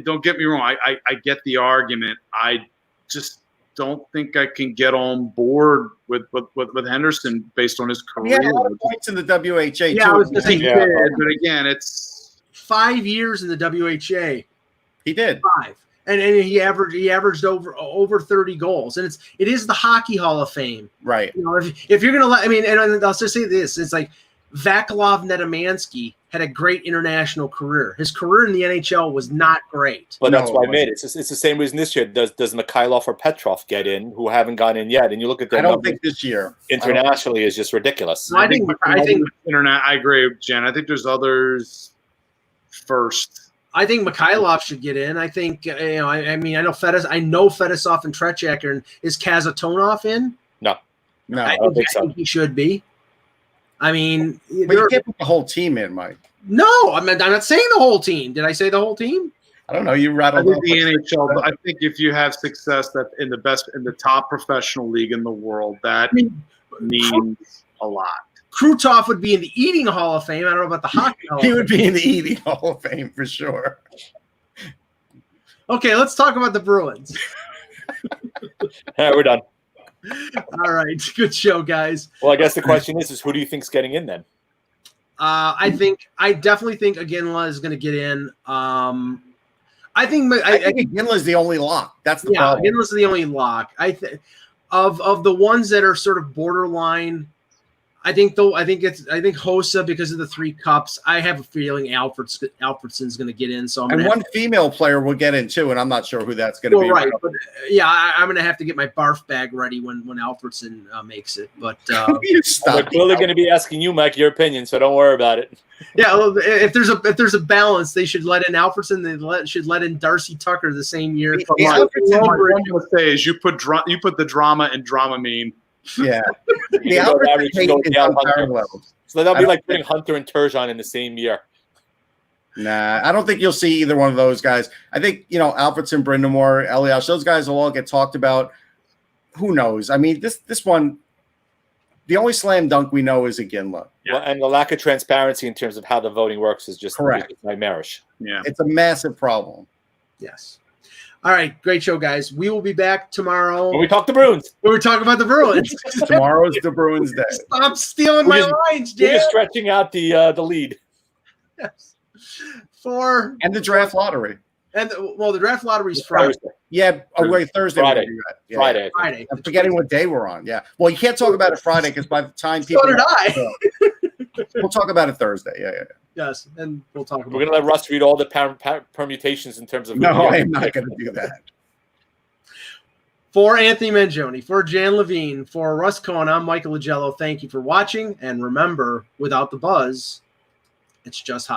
don't get me wrong. I get the argument. I just don't think I can get on board with Henderson based on his career. He had a lot of points in the WHA. Yeah, I was going to say, but again, it's 5 years in the WHA. He did 5. And he averaged over 30 goals, and it is the Hockey Hall of Fame, right? If you're gonna and I'll just say this: it's like Vaclav Nedomansky had a great international career. His career in the NHL was not great, but that's why I made it. It's the same reason this year. Does Mikhailov or Petrov get in, who haven't gone in yet? And you look at their I don't think this year internationally is just ridiculous. I think internet. I agree with Jen. I think there's others first. I think Mikhailov should get in. I think I know Fedosov and Tretiak. Is Kazatonov in? No, I don't think so. I think he should be. But you can't put the whole team in, Mike. No, I'm not saying the whole team. Did I say the whole team? I don't know. You rattled off the NHL. But I think if you have success in the top professional league in the world, that means a lot. Krutov would be in the Eating Hall of Fame. I don't know about the Hockey Hall of Fame. He would be in the Eating Hall of Fame for sure. Okay, let's talk about the Bruins. We're done. All right, good show, guys. Well, I guess the question is who do you think's getting in then? I definitely think Iginla is going to get in. I think Iginla's the only lock. That's the problem. Iginla's the only lock. Of the ones that are sort of borderline. I think Hossa, because of the 3 cups. I have a feeling Alfredson's going to get in. So one female player will get in too, and I'm not sure who that's going to be. Right, but I'm going to have to get my barf bag ready when Alfredson makes it. But they're clearly going to be asking you, Mike, your opinion, so don't worry about it. Yeah, well, if there's a balance, they should let in Alfredson. They should let in Darcy Tucker the same year. What I'm going to say is you put the drama in Dramamine. Yeah, the Alfredson hate is on levels. So that'll be like putting Hunter and Turgeon in the same year. Nah, I don't think you'll see either one of those guys. I think Alfredson, Brindamore, Elias, those guys will all get talked about. Who knows? I mean, this one, the only slam dunk we know is Iginla. Yeah. Well, and the lack of transparency in terms of how the voting works is just nightmarish. Yeah, it's a massive problem. Yes. All right, great show, guys. We will be back tomorrow. When we talk the Bruins. We're talking about the Bruins. Tomorrow's the Bruins day. Stop stealing my lines, Jay. We're just stretching out the lead. Yes. And the draft lottery. And the draft lottery is Friday. Yeah. Oh wait, Thursday. Friday. Yeah. Friday. I'm forgetting what day we're on. Yeah. Well, you can't talk about it Friday because by the time people. So did I. We'll talk about it Thursday. Yeah. Yes, and we'll talk about. We're gonna let Russ read all the permutations in terms of. No, I am not gonna do that. For Anthony Mangione, for Jan Levine, for Russ Cohen, I'm Michael Agello. Thank you for watching, and remember, without the buzz, it's just hockey.